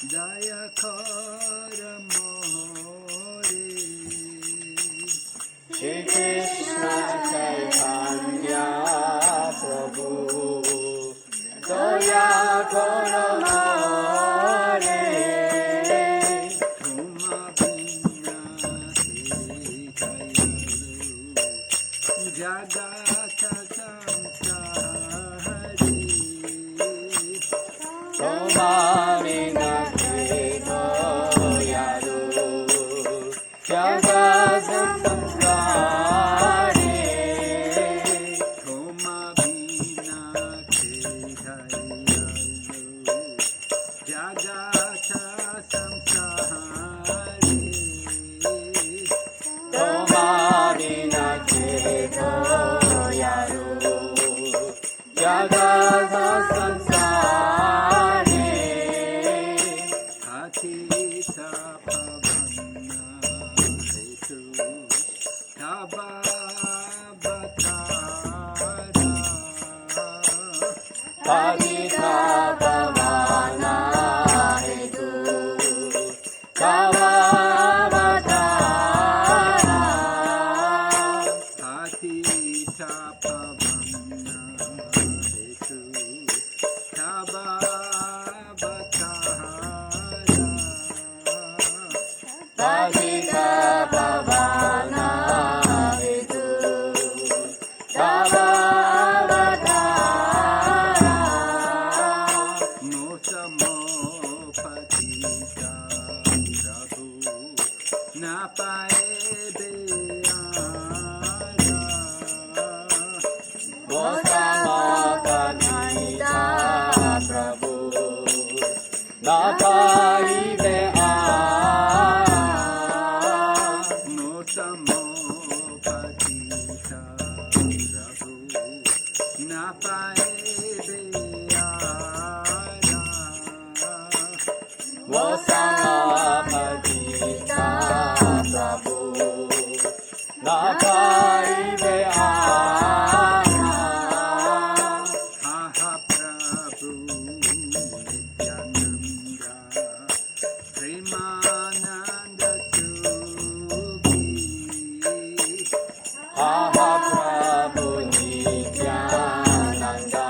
Jaya Kara More Shri Krishna Chaitanya Prabhu Jaya Kara More Tuma Bina Jagata Samsari Tomarina Krigoyaru Jagasamsari Toma Bina Krigayalu Jagata Samsari Tomarina Krigoyaru Jagasamsari Atita Pavanna Hetu Tababatara Pagita Pavana Hetu Kavavatara Atita Pavanna Hetu Tababatara Pagita Pavana Hetu Kavavatara Mosamo Patita Prabhu Napae Beara Mosamapatita Prabhu Napaive Mosamo Patita Prabhu Napae Beara Mosamapatita Prabhu Napaive Haha Prabhu Nityananda Premananda Sugi Aha Prabhu Nityananda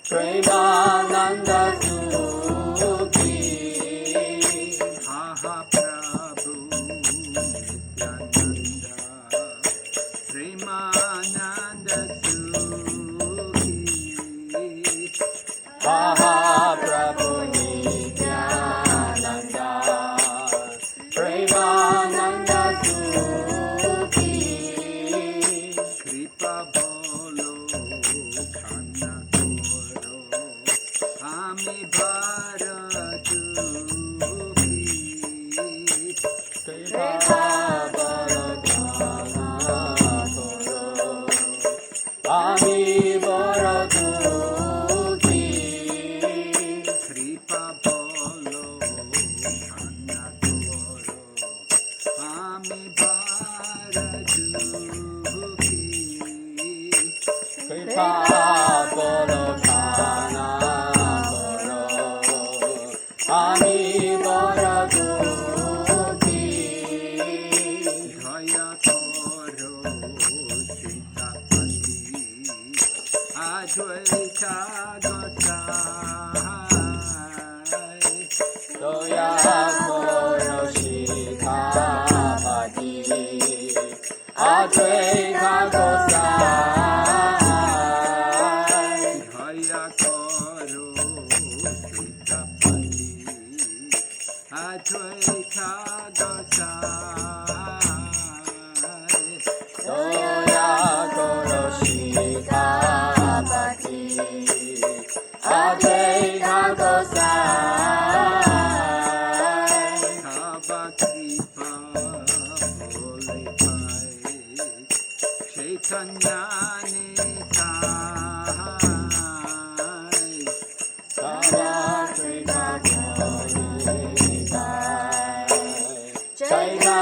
Premananda Sukhi Haha Prabhu Nityananda Premananda Sugi Aha Prabhu Nityananda Premananda Sukhi Kripa Bolo Khana Koro Ami Bharatuki Kripa Bharatana Koro Ami Bharatukhi Kripa Bolo Khana Koro Ami Bharatuki Kripa Bharatana Koro Ami Bharatukhi Dhaya Koro Chitapati Advaita Gosai Doya Koro Shikapati Advaita Gosai Dhaya Koro Chitapati Advaita Gosai Doya Koro Shikapati Advaita Gosai Tava Kripa Bole Pai Chaitanya Nitai Kava Kripa Bole Pai Chaitanya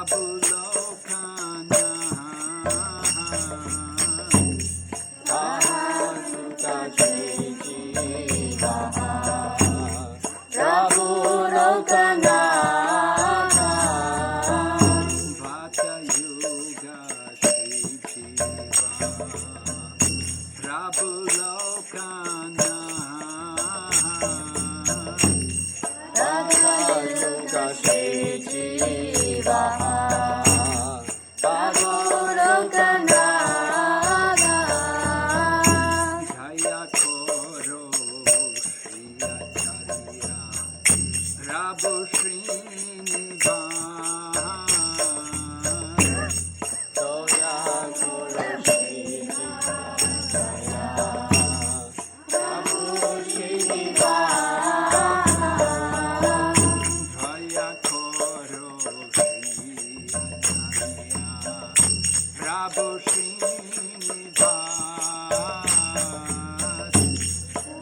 Prabhu Lokana Sukha Jiva Prabhu Lokana Bhata Yuga Sri Jiva Prabhu Lokana Sukha Jiva Prabhu Lokana Jaya Koro Shri Acharya Prabhu Srinivas Soya Guru Shri Prabhu Srinivas Jaya Koro Shri Acharya Prabhu Srinivas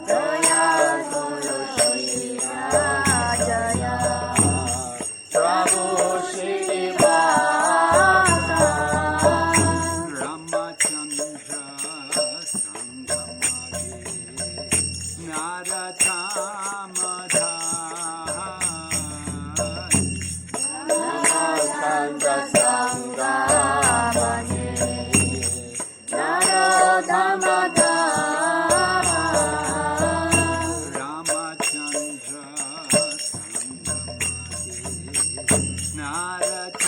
Soya Guru Shri Jaya Prabhu Srinivas Ramachandra Sangamage Naratamada Ramachandra Sangamane Narodamada Ramachandra Sangamage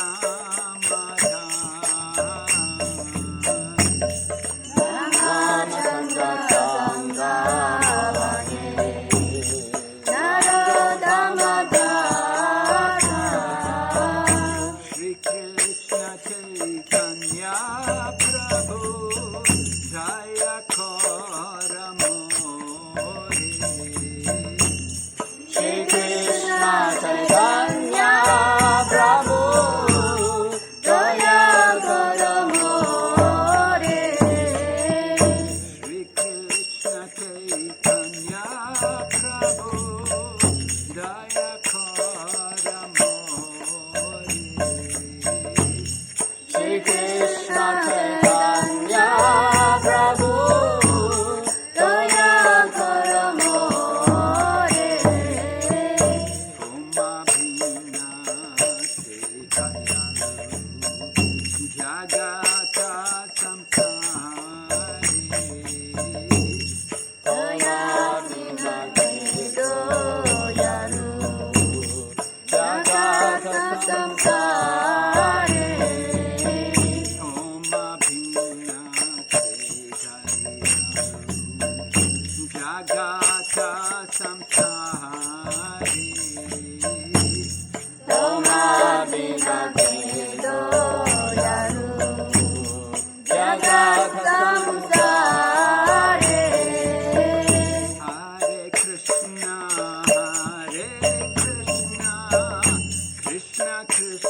Naratamada Ramachandra Sangamane Narodamada Shri Krishna Chaitanya Prabhu Jaya Kora More Shri Krishna Chaitanya Prabhu Jaya Guru More Shri Krishna Chaitanya Prabhu Jaya Kora More Shri Krishna Chaitanya Prabhu Jaya Guru More Oma Bhina Chaitanya Jagata Samsari Jaya Vinati Doyalu Jagata Samsare Oma Bhina Chaitanya Jagata Samsari Oma Vinati Doyalu Jagata Samsare Hare Krishna Krishna Krishna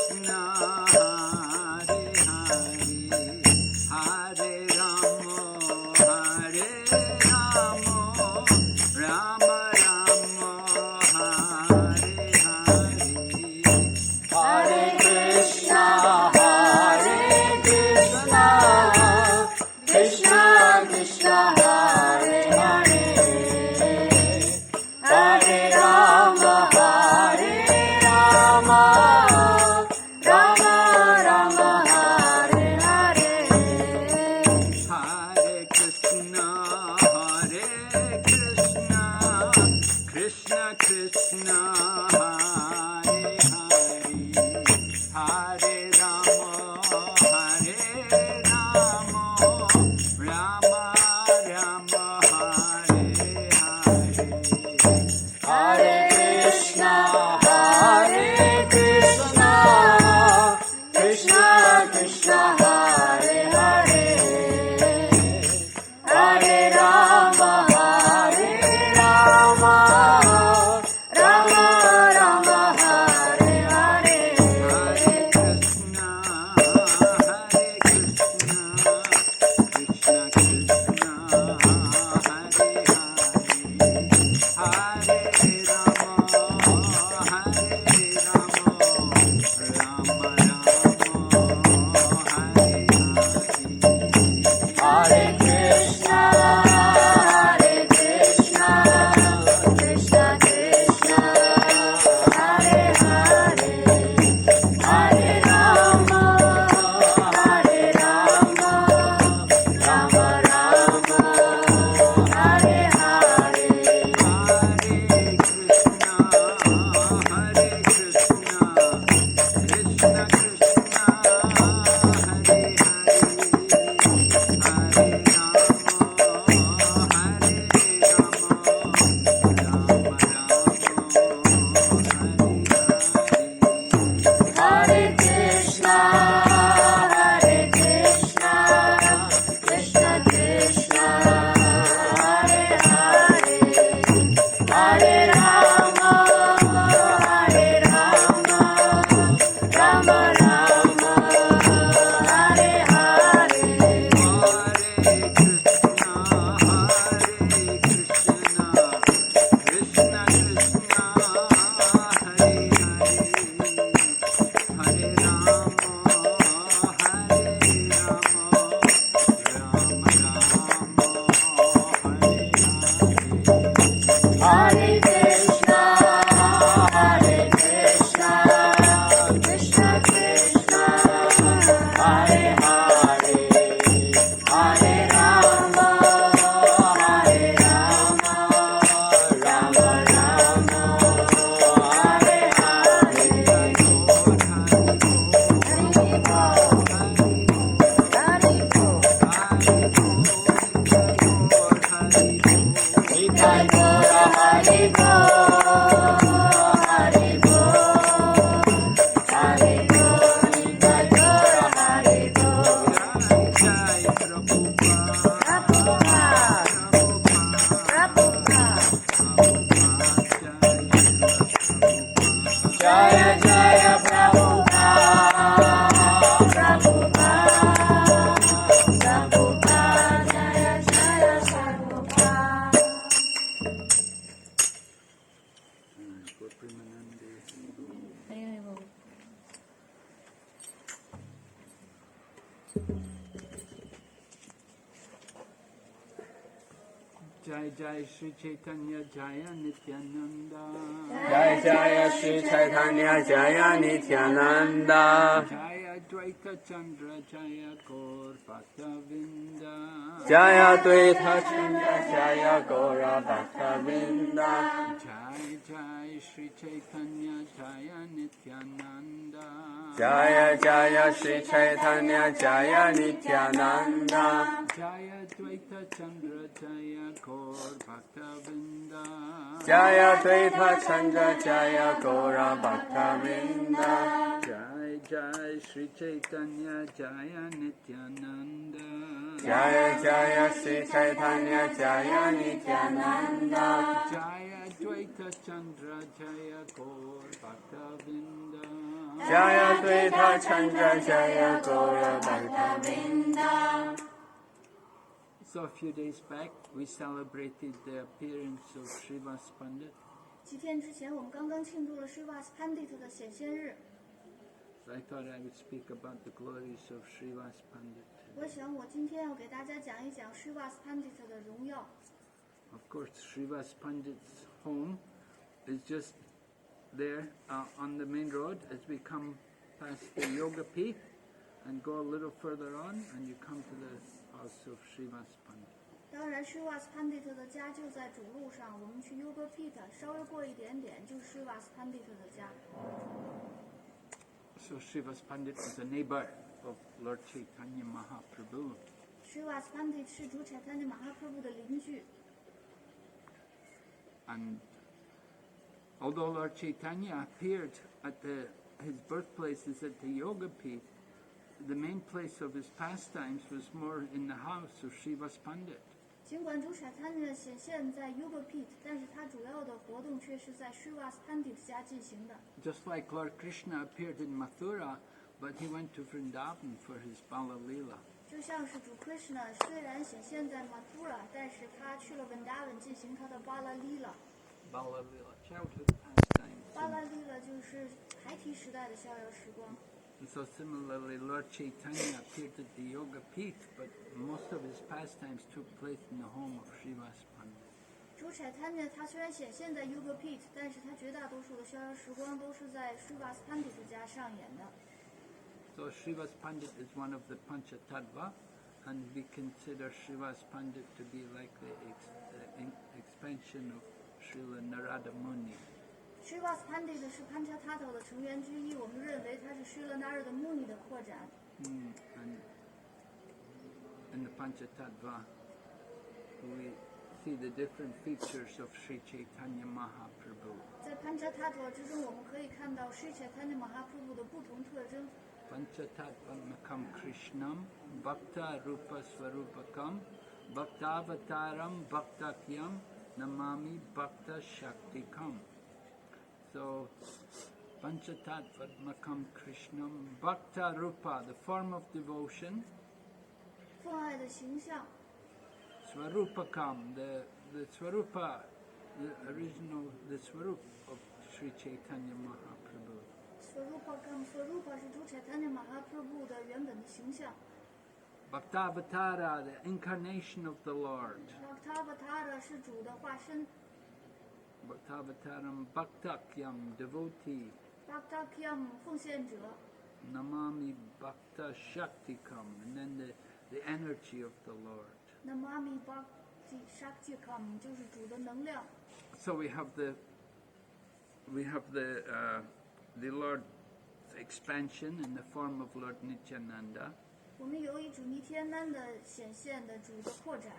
Jaya Prabhupada, Prabhupada, Jaya Jaya Prabhupada. Jai Jai Sri Chaitanya Jaya Nityananda. Jaya Jaya Sri Chaitanya Jaya Nityananda. Jaya Dvaita Chandra Jaya Gaur Bhaktavinda. Jaya Dvaita Chandra Jaya Gaura Bhaktavinda. Jai Jai Sri Chaitanya Jaya Nityananda. Jaya Jaya Sri Chaitanya Jaya Nityananda. Jaya Dvaita Chandra Jaya Gaur Bhaktavinda. Jaya Dvaita Chandra Jaya Gaura Bhaktavinda. Jai Jai Sri Chaitanya Jaya Nityananda. Jaya Jaya Sri Chaitanya Jaya Nityananda. Jaya Dvaita Chandra Jaya Gaur Bhaktavinda. Jaya Dvaita Chandra Jaya Gaura Bhaktavinda. So a few days back, we celebrated the appearance of Srivas Pandit. 几天之前，我们刚刚庆祝了 Srivas Pandit 的显现日。 So I thought I would speak about the glories of Srivas Pandit. 我想，我今天要给大家讲一讲 Srivas Pandit 的荣耀。 Of course, Srivas Pandit's home is just there on the main road as we come past the Yoga Peak and go a little further on, and you come to the house of Srivas Pandit. 当然 ，Srivas Pandit 的家就在主路上，我们去 Yoga Pit， 稍微过一点点就是 Srivas Pandit 的家。 So Srivas Pandit is a neighbor of Lord Chaitanya Mahaprabhu. Srivas Pandit 是主 Chaitanya Mahaprabhu 的邻居。 And although Lord Chaitanya appeared at his birthplace is at the Yoga Peak, the main place of his pastimes was more in the house of Srivas Pandit. 尽管主 Chaitanya 显现在 Yoga Pit， 但是他主要的活动却是在 Srivas Pandit 家进行的。 Just like Lord Krishna appeared in Mathura, but he went to Vrindavan for his Bala Leela. 就像是主 Krishna 虽然显现在 Mathura， 但是他去了 Vrindavan 进行他的 Bala Leela。 Bala Leela, childhood pastimes. Bala Leela 就是孩提时代的逍遥时光。 And so similarly, Lord Chaitanya appeared at the Yoga Peak, but most of his pastimes took place in the home of Srivas Pandit. 主 Chaitanya 他虽然显现在 Yoga Pit， 但是他绝大多数的逍遥时光都是在 Srivas Pandit 家上演的。 So Srivas Pandit is one of the Panchatattva, and we consider Srivas Pandit to be like the expansion of Srila Narada Muni. Srivas Pandit 是 Panchatattva 的成员之一，我们认为他是 Srila Narada Muni 的扩展。 And in the Panchatattva, we see the different features of Sri Chaitanya Mahaprabhu. 在 Panchatattva 之中，我们可以看到 Sri Chaitanya Mahaprabhu 的不同特征。 Panchatattva Makam Krishnam Bhakta Rupa Swarupakam Bhaktavataram Bhaktakyam Namami Bhakta Shaktikam. So Panchatattva Makam Krishnam Bhakta Rupa, the form of devotion. 奉爱的形象。 Swarupakam, the Swarupa, the original, the Swarup of Sri Chaitanya Mahaprabhu. Swarupa 是主 Chaitanya Mahaprabhu 的原本的形象。 Bhaktavatara, the incarnation of the Lord. Bhaktavatāra 是主的化身。 Bhaktavataram Bhaktakyam, devotee. Bhaktakyam 奉献者。 Namami Bhakta Shaktikam, and then the energy of the Lord. Namami Bhakti Shaktikam 就是主的能量。 So we have the Lord's expansion in the form of Lord Nityananda. 我们有以主尼天南的显现的主的扩展。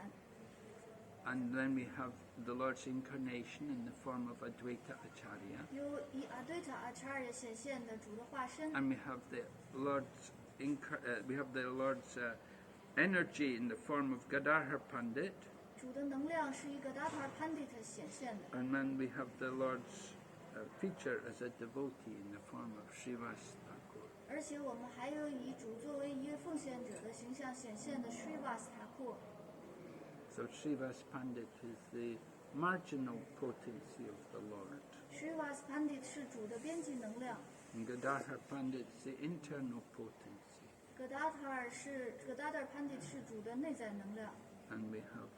And then we have the Lord's incarnation in the form of Advaita Acharya. 有以 Advaita Acharya 显现的主的化身。 And we have the Lord's energy in the form of Gadadhar Pandit. 主的能量是一个 Gadadhar Pandit 显现的。 And then we have the Lord's feature as a devotee in the form of Srivas Thakur. 而且我们还有以主作为一位奉献者的形象显现的 Srivas Thakur。 So Srivas Pandit is the marginal potency of the Lord. Srivas Pandit 是主的边际能量， And Gadadhar Pandit is the internal potency. Gadadhar Pandit 是主的内在能量。 And we have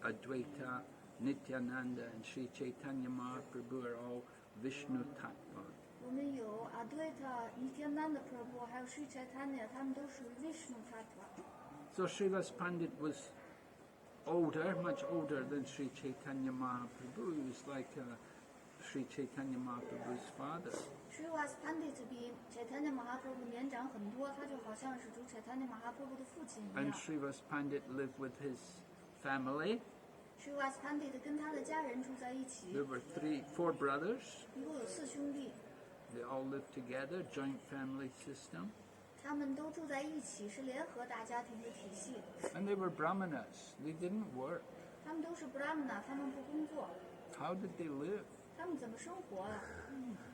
Advaita, Nityananda, and Sri Chaitanya Mahaprabhu are all Vishnu Tattva. 我们有 Advaita、Nityananda Prabhu 还有 Sri Chaitanya， 他们都属于 Vishnu Tattva。 So Srivas Pandit was older, much older than Sri Chaitanya Mahaprabhu. He was like Sri Chaitanya Mahaprabhu's father. Srivas Pandit 比 Chaitanya Mahaprabhu 年长很多，他就好像是主 Chaitanya Mahaprabhu 的父亲一 And 样。 Srivas Pandit lived with his family. Srivas Pandit 跟他的家人住在一起， There were four brothers. 一共有4兄弟， They all lived together, joint family system. 他们都住在一起，是联合大家庭的体系。 And they were brahmanas. They didn't work. 他们都是 Brahmana， 他们不工作， How did they live? 他们怎么生活啊？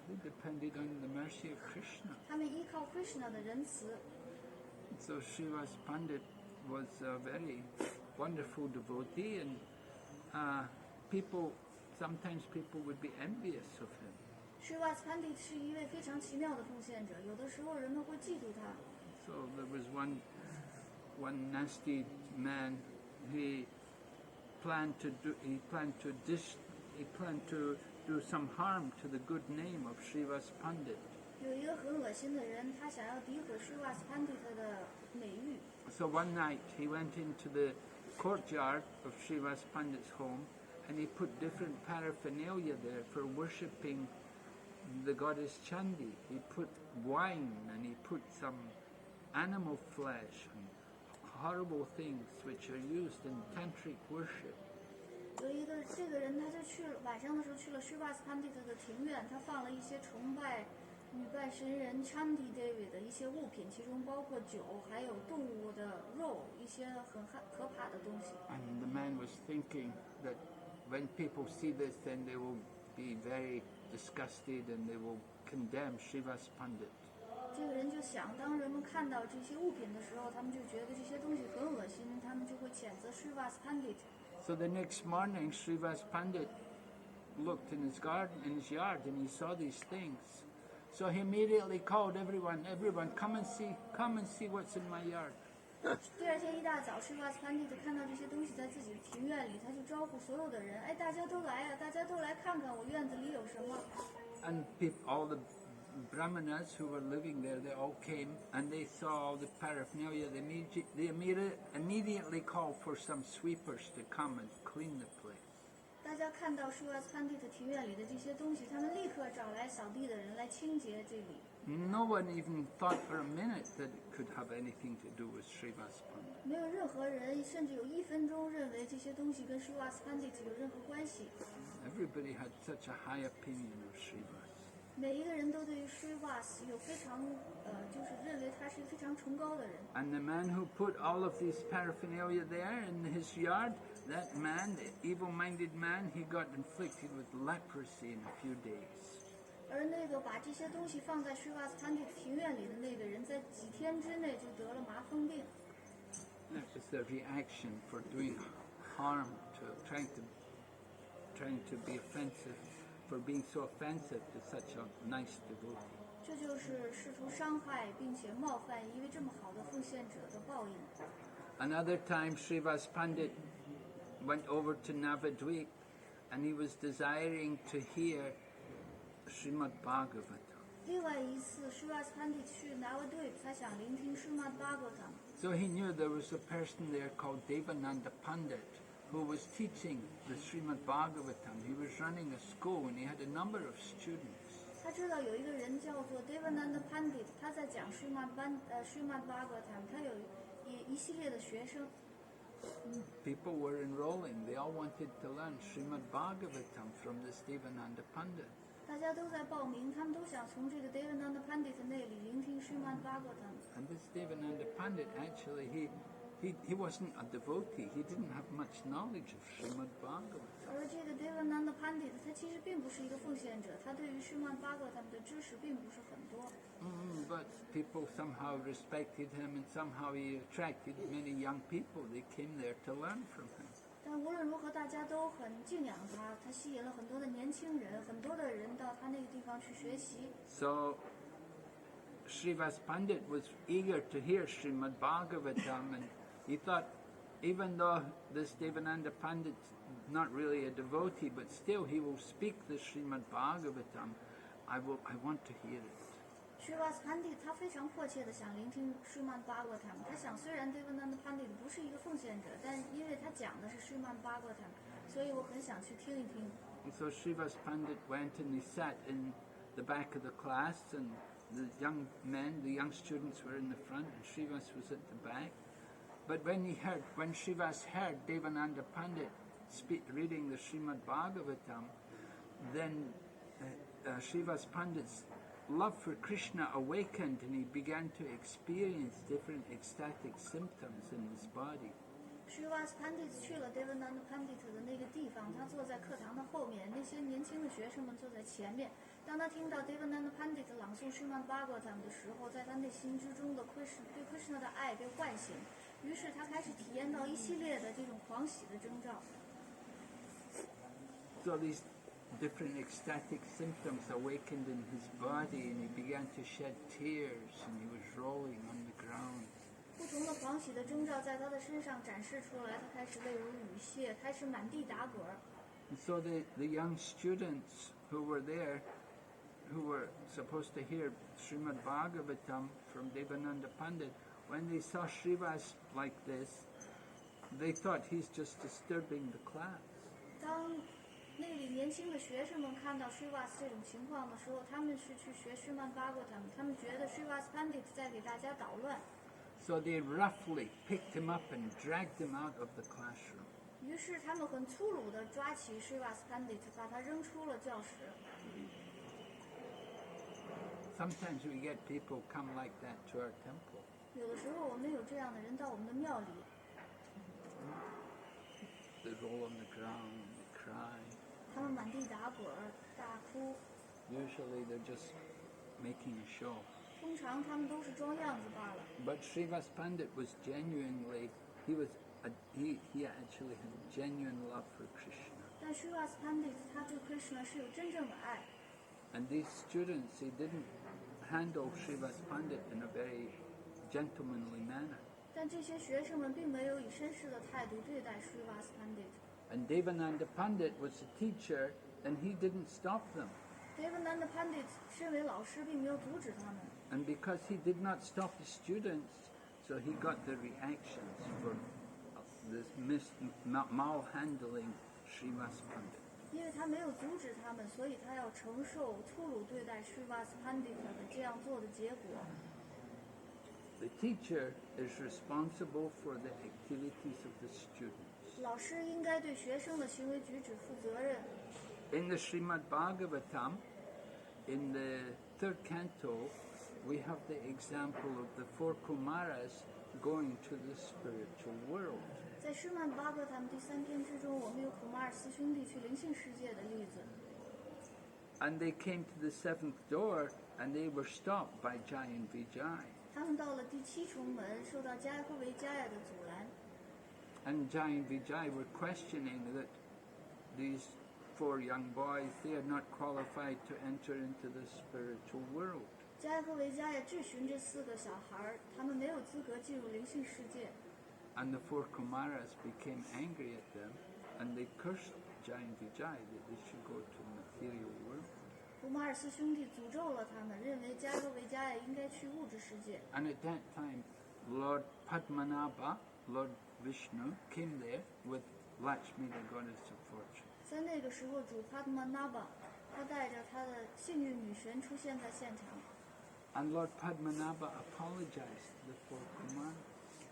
They depended on the mercy of Krishna. 他们依靠 Krishna 的仁慈。 So Srivas Pandit was a very wonderful devotee, and sometimes people would be envious of him. Srivas Pandit 是一位非常奇妙的奉献者，有的时候人们会嫉妒他。 So there was one nasty man. He planned to do some harm to the good name of Srivas Pandit. 有一个很恶心的人，他想要诋毁 Srivas Pandit 的美誉。 So one night he went into the courtyard of Srivas Pandit's home, and he put different paraphernalia there for worshipping the goddess Chandi. He put wine, and he put some animal flesh and horrible things which are used in tantric worship. 有一个这个人，他就晚上的时候去了 Srivas Pandit 的庭院，他放了一些崇拜女拜神人 Chandi Devi 的一些物品，其中包括酒，还有动物的肉，一些很可怕的东西。 And the man was thinking that when people see this, then they will be very disgusted and they will condemn Srivas Pandit. 这个人就想，当人们看到这些物品的时候，他们就觉得这些东西很恶心，他们就会谴责 Srivas Pandit。 So the next morning, Srivas Pandit looked in his yard, and he saw these things. So he immediately called everyone, come and see what's in my yard. 第二天一大早 ，Srivas Pandit 看到这些东西在自己的庭院里，他就招呼所有的人，哎，大家都来啊，大家都来看看我院子里有什么。 And all the brahmanas who were living there, they all came and they saw all the paraphernalia. They immediately called for some sweepers to come and clean the place. 大家看到 Srivas Pandit 庭院里的这些东西，他们立刻找来扫地的人来清洁这里。 No one even thought for a minute that it could have anything to do with Srivas Pandit. 没有任何人，甚至有1分钟认为这些东西跟 Srivas Pandit 有任何关系。 Everybody had such a high opinion of Srivas. 每一个人都对于 Srivas 有非常就是认为他是非常崇高的人。 And the man who put all of these paraphernalia there in his yard, that man, the evil-minded man, he got inflicted with leprosy in a few days. 而那个把这些东西放在 Srivas Pandit 庭院里的那个人，在几天之内就得了麻风病。 That was the reaction for doing harm to trying to be offensive, for being so offensive to such a nice devotee. 这就是试图伤害并且冒犯一位这么好的奉献者的报应。 Another time, Srivas Pandit went over to Navadvip, and he was desiring to hear Srimad Bhagavatam. 另外一次 Srivas Pandit 去 Navadvip， 他想聆听 Srimad Bhagavatam。 So he knew there was a person there called Devananda Pandit who was teaching the Srimad Bhagavatam. He was running a school and he had a number of students. 他知道有一个人叫做 Devananda Pandit， 他在讲 Srimad Bhagavatam， 他有一系列的学生。 People were enrolling. They all wanted to learn Srimad Bhagavatam from this Devananda Pandit. 大家都在报名，他们都想从这个 Devananda Pandit 那里聆听 Srimad Bhagavatam。 And this Devananda Pandit, actually, he wasn't a devotee. He didn't have much knowledge of Srimad Bhagavatam. 而这个 Devananda Pandit 他其实并不是一个奉献者，他对于释曼巴格他们的知识并不是很多。But people somehow respected him, and somehow he attracted many young people. They came there to learn from him. 但无论如何，大家都很敬仰他，他吸引了很多的年轻人，很多的人到他那个地方去学习。So Srivas Pandit was eager to hear Srimad Bhagavatam, and he thought, even though this Devananda Pandit is not really a devotee, but still he will speak the Srimad Bhagavatam. I want to hear it. Srivas Pandit 他非常迫切的想聆听 Srimad Bhagavatam。他想，虽然 Devananda Pandit 不是一个奉献者，但因为他讲的是 Srimad Bhagavatam，所以我很想去听一听。And so Srivas Pandit went and he sat in the back of the class, and the young men, the young students were in the front, and Srivas was at the back. But when Srivas heard Devananda Pandit reading the Srimad Bhagavatam, then Srivas Pandit's love for Krishna awakened, and he began to experience different ecstatic symptoms in his body. Srivas Pandit 去了 Devananda Pandit 的那个地方，他坐在课堂的后面，那些年轻的学生们坐在前面。当他听到 Devananda Pandit 朗诵 Srimad Bhagavatam 的时候，在他内心之中的对 Krishna 的爱被唤醒，于是他开始体验到一系列的这种狂喜的征兆。So these different ecstatic symptoms awakened in his body, and he began to shed tears, and he was rolling on the ground. 不同的狂喜的征兆在他的身上展示出来，他开始泪如雨下，开始满地打滚。And so the young students who were there, who were supposed to hear Srimad Bhagavatam from Devananda Pandit, when they saw Srivas like this, they thought he's just disturbing the class. 当那里年轻的学生们看到 Srivas 这种情况的时候，他们是去学 Srimad Bhagavatam，他们觉得 Srivas Pandit 在给大家捣乱。So they roughly picked him up and dragged him out of the classroom. 于是他们很粗鲁地抓起 Srivas Pandit， 把他扔出了教室。Sometimes we get people come like that to our temple. 有的时候我们有这样的人到我们的庙里， They roll on the ground, they cry. 他们满地打滚大哭。 Usually they're just making a show. 通常他们都是装样子罢了。 But Srivas Pandit was genuinely, he actually had genuine love for Krishna. 但 Srivas Pandit 他对 Krishna 是有真正的爱。 And these students, they didn't handle Srivas Pandit in a very gentlemanly manner. 但这些学生们并没有以绅士的态度对待 Srivas Pandit。 And Devananda Pandit was a teacher, and he didn't stop them. Devananda Pandit 身为老师，并没有阻止他们。 And because he did not stop the students, so he got the reactions for this malhandling Srivas Pandit. 因为他没有阻止他们，所以他要承受粗鲁对待 Srivas Pandit 的这样做的结果。 The teacher is responsible for the activities of the students. 老师应该对学生的行为举止负责任。 In the Srimad Bhagavatam, in the third canto, we have the example of the four Kumaras going to the spiritual world. 在施曼巴格他们第3篇之中，我们有苦马尔四兄弟去灵性世界的例子。 And they came to the seventh door, and they were stopped by Jai and Vijay. 他们到了第7重门，受到迦耶和维迦耶的阻拦。 And Jai and Vijay were questioning that these 4 young boys, they are not qualified to enter into the spiritual world. 迦耶和维迦耶质询这4个小孩，他们没有资格进入灵性世界。 And the 4 Kumaras became angry at them, and they cursed Jai and Vijay that they should go to the material world. 苦马尔四兄弟诅咒了他们，认为迦耶和维迦耶应该去物质世界。 And at that time, Lord Padmanabha, Lord Vishnu, came there with Lakshmi, the goddess of fortune. 在那个时候，主 Padmanabha 他带着他的幸运女神出现在现场。 And Lord Padmanabha apologized to the 4 Kumaras.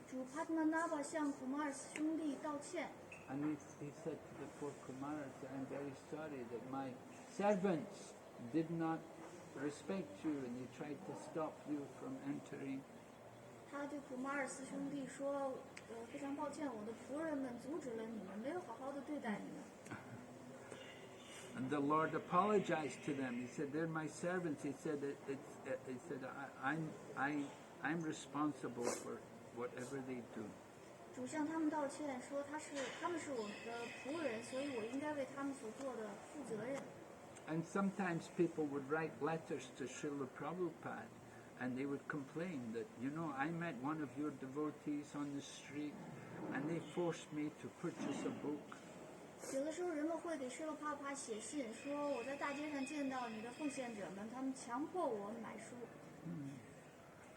主 Padmanabha 向苦马尔四兄弟道歉。 And he said to the 4 Kumaras, I'm very sorry that my servants did not respect you, and they tried to stop you from entering 他对普马尔斯兄弟说：“非常抱歉，我的仆人们阻止了你们，没有好好的对待你们。” And the Lord apologized to them. He said, "They're my servants." He said, "He said, I'm responsible for whatever they do." 主向他们道歉，说他们是我的仆人，所以我应该为他们所做的负责任。And sometimes people would write letters to Srila Prabhupada, and they would complain that, I met one of your devotees on the street, and they forced me to purchase a book. 有的时候人们会给施罗帕帕写信，说我在大街上见到你的奉献者们，他们强迫我买书。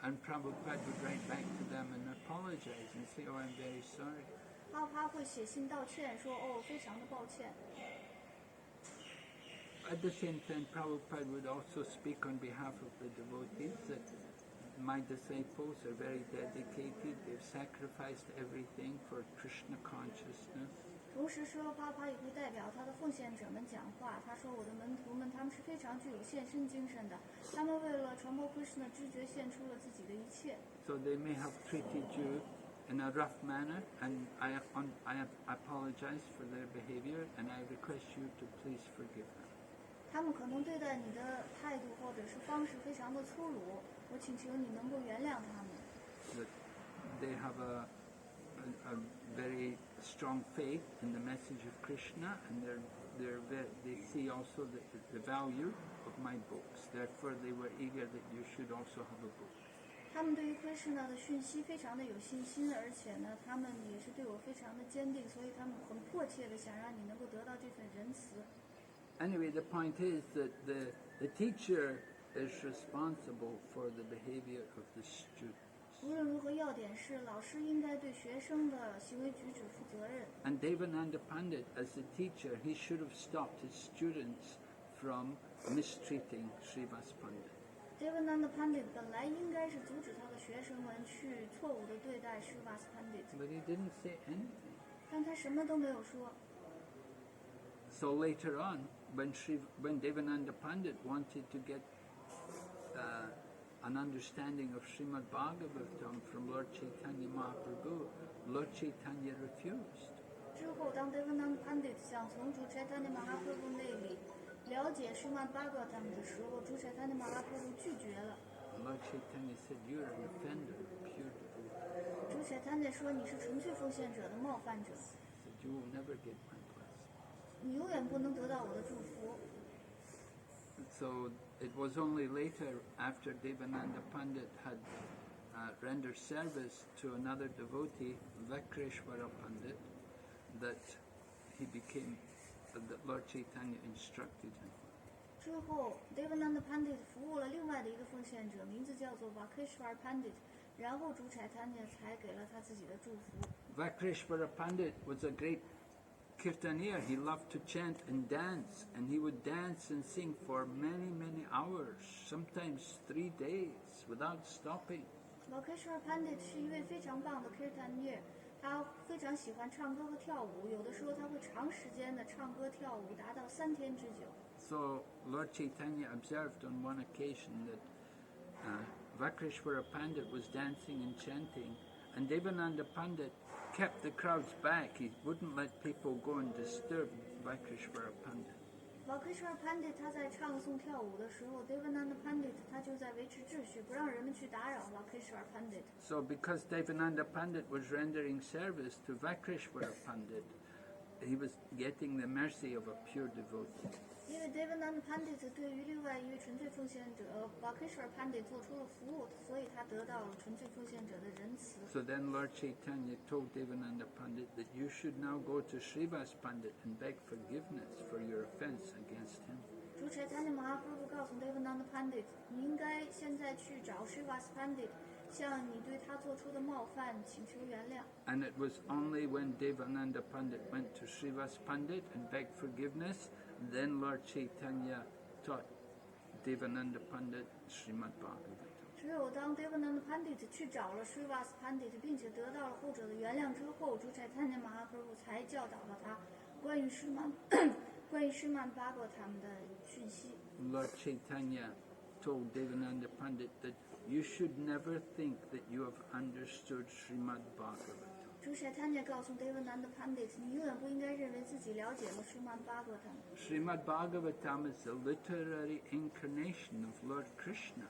And Prabhupada would write back to them and apologize and say, "Oh, I'm very sorry." 帕帕会写信道歉，说非常的抱歉。At the same time, Prabhupada would also speak on behalf of the devotees that my disciples are very dedicated. They've sacrificed everything for Krishna consciousness. 同时，施罗帕帕也会代表他的奉献者们讲话。他说：“我的门徒们，他们是非常具有献身精神的，他们为了传播 Krishna 知觉，献出了自己的一切。” So they may have treated you in a rough manner, and I apologize for their behavior, and I request you to please forgive them. 他们可能对待你的态度或者是方式非常的粗鲁，我请求你能够原谅他们。That they have a very strong faith in the message of Krishna, and they see also the value of my books. Therefore, they were eager that you should also have a book. 他们对于 Krishna 的讯息非常的有信心，而且呢，他们也是对我非常的坚定，所以他们很迫切的想让你能够得到这份仁慈。Anyway, the point is that the teacher is responsible for the behavior of the student. 无论如何，要点是老师应该对学生的行为举止负责任。And Devananda Pandit, as a teacher, he should have stopped his students from mistreating Srivas Pandit. Devananda Pandit 本来应该是阻止他的学生们去错误的对待 Srivas Pandit， But he didn't say anything. 但他什么都没有说。So later on, when Devananda Pandit wanted to get an understanding of Srimad Bhagavatam from Lord Chaitanya Mahaprabhu, Lord Chaitanya refused. 之后，当 Devananda Pandit 想从主 Chaitanya Mahaprabhu 那里了解 Srimad Bhagavatam 的时候，主 Chaitanya Mahaprabhu 拒绝了。Lord Chaitanya said, "You're an offender, pure devotee." 主 Chaitanya 说你是纯粹奉献者的冒犯者， He said, "You will never get my blessing." 你永远不能得到我的祝福。 So it was only later, after Devananda Pandit had rendered service to another devotee, Vakreshwara Pandit, that Lord Chaitanya instructed him. 之后 ，Devananda Pandit 服务了另外的一个奉献者，名字叫做 Vakreshwara Pandit， 然后主 Chaitanya 才给了他自己的祝福。Vakreshwara Pandit was a great kirtanier. He loved to chant and dance, and he would dance and sing for many, many hours, sometimes 3 days, without stopping. Vakreshwara Pandit 是一位非常棒的 kirtanier， 他非常喜欢唱歌和跳舞，有的时候他会长时间的唱歌跳舞，达到3天之久。So Lord Chaitanya observed on one occasion that Vakreshwara Pandit was dancing and chanting, and Devananda Pandit kept the crowds back. He wouldn't let people go and disturb Vakreshwara Pandit. Vakreshwara Pandit 他在唱诵跳舞的时候 ，Devananda Pandit 他就在维持秩序，不让人们去打扰 Vakreshwara Pandit。 So because Devananda Pandit was rendering service to Vakreshwara Pandit, he was getting the mercy of a pure devotee. 因为 Devananda Pandit 对于另外一位纯粹奉献者 Vakreshwara Pandit 做出了服务，所以他得到了纯粹奉献者的仁慈。 So then Lord Chaitanya told Devananda Pandit that you should now go to Srivas Pandit and beg forgiveness for your offense against him. 主 Chaitanya Mahaprabhu 告诉 Devananda Pandit， 你应该现在去找 Srivas Pandit， 向你对他做出的冒犯请求原谅。 And it was only when Devananda Pandit went to Srivas Pandit and begged forgiveness, then Lord Chaitanya taught Devananda Pandit Srimad Bhagavatam. 只有当 Devananda Pandit 去找了 Srivas Pandit， 并且得到了后者的原谅之后，主 Chaitanya Mahaprabhu 才教导了他关于 Srimad Bhagavatam 的讯息。 Lord Chaitanya told Devananda Pandit that you should never think that you have understood Srimad Bhagavatam. 主持他也告诉 Devananda Pandit， 你永远不应该认为自己了解了 Srimad Bhagavatam。 Srimad Bhagavatam is the literary incarnation of Lord Krishna.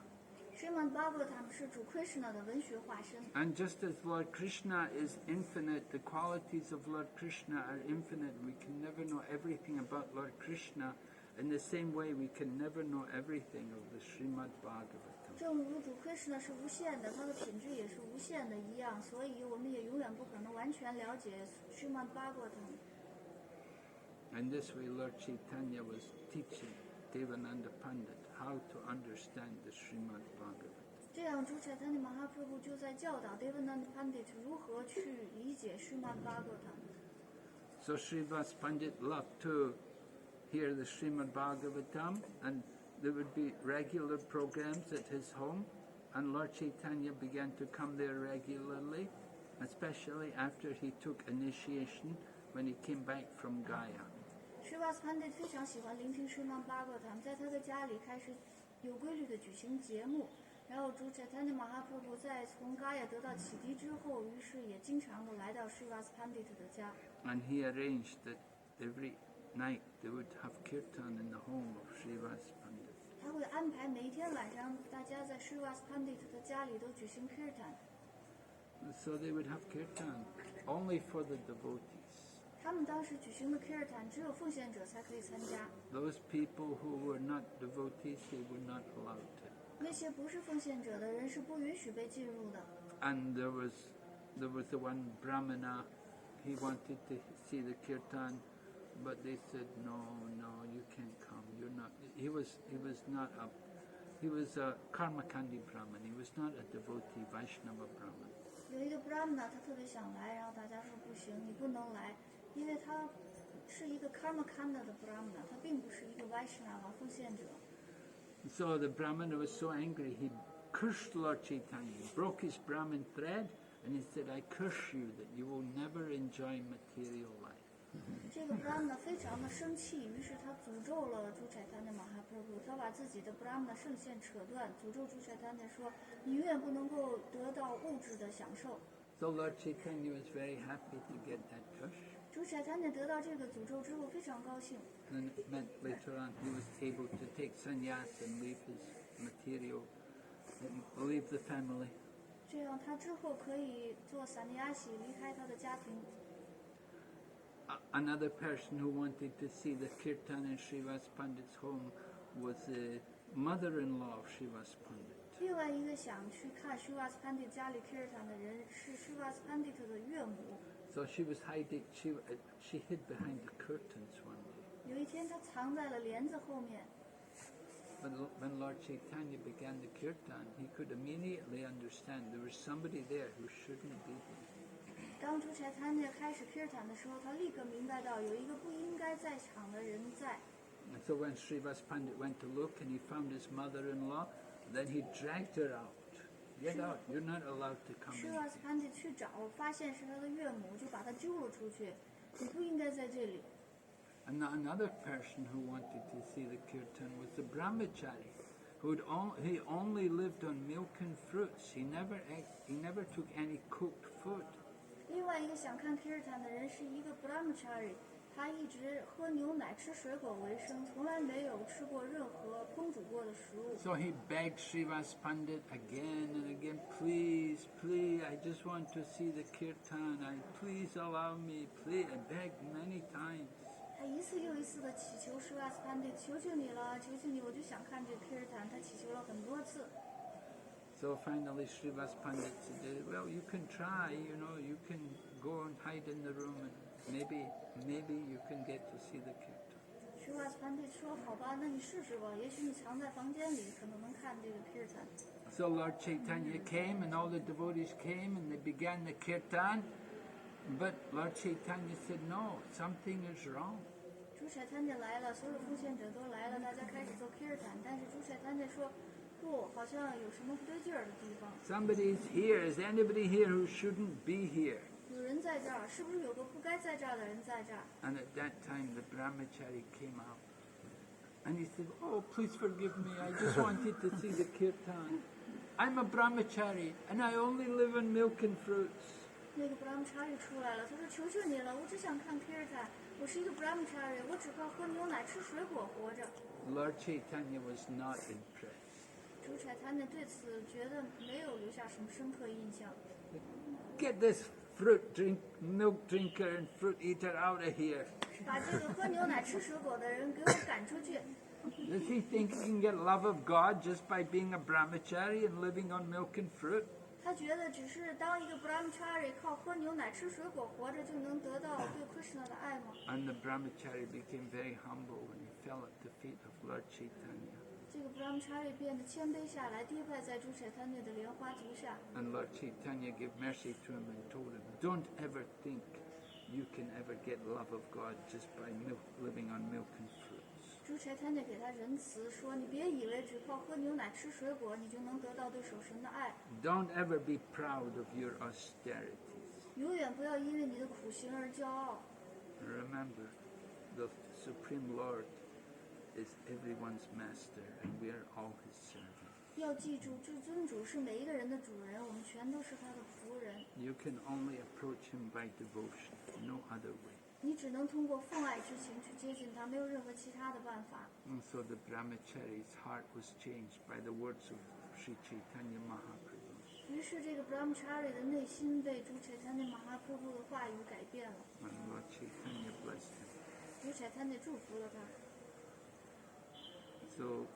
Srimad Bhagavatam 是主 Krishna 的文学化身。 And just as Lord Krishna is infinite, the qualities of Lord Krishna are infinite. We can never know everything about Lord Krishna. In the same way, we can never know everything of the Srimad Bhagavatam. 正如主 Krishna 是无限的，他的品质也是无限的一样，所以我们也永远不可能完全了解 Srimad Bhagavatam。 And this way, Lord Chaitanya was teaching Devananda Pandit how to understand the Srimad Bhagavatam. 这样，主 Chaitanya Mahaprabhu 就在教导 Devananda Pandit 如何去理解 Srimad Bhagavatam。 So Srivas Pandit loved to hear the Srimad Bhagavatam, and there would be regular programs at his home, and Lord Chaitanya began to come there regularly, especially after he took initiation when he came back from Gaya. Srivas Pandit 非常喜欢聆听 Srimad Bhagavatam， 在他的家里开始有规律的举行节目。然后主 Chaitanya Mahaprabhu 在从 Gaya 得到启迪之后，于是也经常的来到 Srivas Pandit 的家。 And he arranged that every night they would have kirtan in the home of Srivas Pandit. 他会安排每一天晚上，大家在 Srivas Pandit 的家里都举行 kirtan。 So they would have kirtan only for the devotees. 他们当时举行的 kirtan 只有奉献者才可以参加， Those people who were not devotees, they were not allowed to. 那些不是奉献者的人是不允许被进入的。 And there was the one Brahmana, he wanted to see the kirtan, but they said, no, you can't come. You're not. He was a Karmakandi Brahman. He was not a devotee Vaishnava Brahman. 有一个 Brahmana 他特别想来，然后大家说不行，你不能来，因为他是一个 Karmakanda 的 Brahmana， 他并不是一个 Vaishnava 奉献者。 So the Brahmana was so angry, he cursed Lord Chaitanya. He broke his Brahmin thread, and he said, I curse you that you will never enjoy material life. 这个 Brahmana 非常的生气，于是他诅咒了主 Chaitanya Mahaprabhu， 他把自己的 Brahmana 圣线扯断，诅咒主 Chaitanya 说，你永远不能够得到物质的享受。 So Lord Chaitanya was very happy to get that curse. 主 Chaitanya 得到这个诅咒之后非常高兴， And it meant later on he was able to take sannyas and leave his material, leave the family. 这样他之后可以做萨尼亚喜，离开他的家庭。 Another person who wanted to see the kirtan in Srivas Pandit's home was the mother-in-law of Srivas Pandit. 另外一个想去看 Srivas Pandit 家里 kirtan 的人是 Srivas Pandit 的岳母。 So she was hiding. She hid behind the curtains one day. 有一天，他藏在了帘子后面。 When Lord Chaitanya began the kirtan, he could immediately understand there was somebody there who shouldn't be there. 当主 Chaitanya 开始 kirtan 的时候，他立刻明白到有一个不应该在场的人在。 And so when Srivas Pandit went to look and he found his mother-in-law, then he dragged her out. Get out! You're not allowed to come in. Srivas Pandit 去找，发现是他的岳母，就把他揪了出去。你不应该在这里。 And another person who wanted to see the kirtan was the brahmachari, he only lived on milk and fruits. He never took any cooked food. 另外一个想看 kirtan 的人是一个 brahmachari， 他一直喝牛奶、吃水果为生，从来没有吃过任何烹煮过的食物。 So he begged Srivas Pandit again and again, please, I just want to see the kirtan. Please allow me, please. I begged many times. 他一次又一次的祈求 Srivas Pandit， 求求你了，求求你，我就想看这个 kirtan。他祈求了很多次。 So finally Srivas Pandit said, well, you can try, you can go and hide in the room and maybe you can get to see the kirtan. Srivas Pandit 说：“好吧，那你试试吧，也许你藏在房间里，可能能看这个 kirtan。” So Lord Chaitanya came and all the devotees came and they began the kirtan. But Lord Chaitanya said, no, something is wrong. 主 Chaitanya 来了，所有奉献者都来了，大家开始做 kirtan。但是主 Chaitanya 说：“不，好像有什么不对劲儿的地方。 Somebody's here. Is anybody here who shouldn't be here? 有人在这儿，是不是有个不该在这儿的人在这儿？” And at that time the brahmachari came out. And he said, oh, please forgive me. I just wanted to see the kirtan. I'm a brahmachari and I only live on milk and fruits. 那个 brahmachari 出来了，他说：“求求你了，我只想看 kirtan， 我是一个 brahmachari， 我只靠喝牛奶、吃水果活着。” Lord Chaitanya was not impressed. 主宰他呢对此觉得没有留下什么深刻印象。Get this milk drinker and fruit eater out of here. 把这个喝牛奶、吃水果的人给我赶出去。Does he think he can get love of God just by being a brahmachari and living on milk and fruit? 他觉得只是当一个 brahmachari 靠喝牛奶、吃水果活着就能得到对 Krishna 的爱吗？ And the brahmachari became very humble when he fell at the feet of Lord Chaitanya. 这个 brahmachari 变得谦卑下来，跌拜在主宰他那的莲花足下。 And Lord Chaitanya gave mercy to him and told him, don't ever think you can ever get love of God just by living on milk and fruits. 主宰他那给他仁慈，说：“你别以为只靠喝牛奶、吃水果，你就能得到对守神的爱。 Don't ever be proud of your austerities. 永远不要因为你的苦行而骄傲。 Remember, the Supreme Lord is everyone's master and we are all his servants. 要记住，至尊主是每一个人的主人，我们全都是他的仆人。 You can only approach him by devotion, no other way. 你只能通过奉爱之情去接近他，没有任何其他的办法。” And so the brahmachari's heart was changed by the words of Sri Chaitanya Mahaprabhu. 于是，这个 brahmachari 的内心被主宰他那马哈瀑布的话语改变了。 And Lord Chaitanya blessed him. 主宰他那祝福了他。 So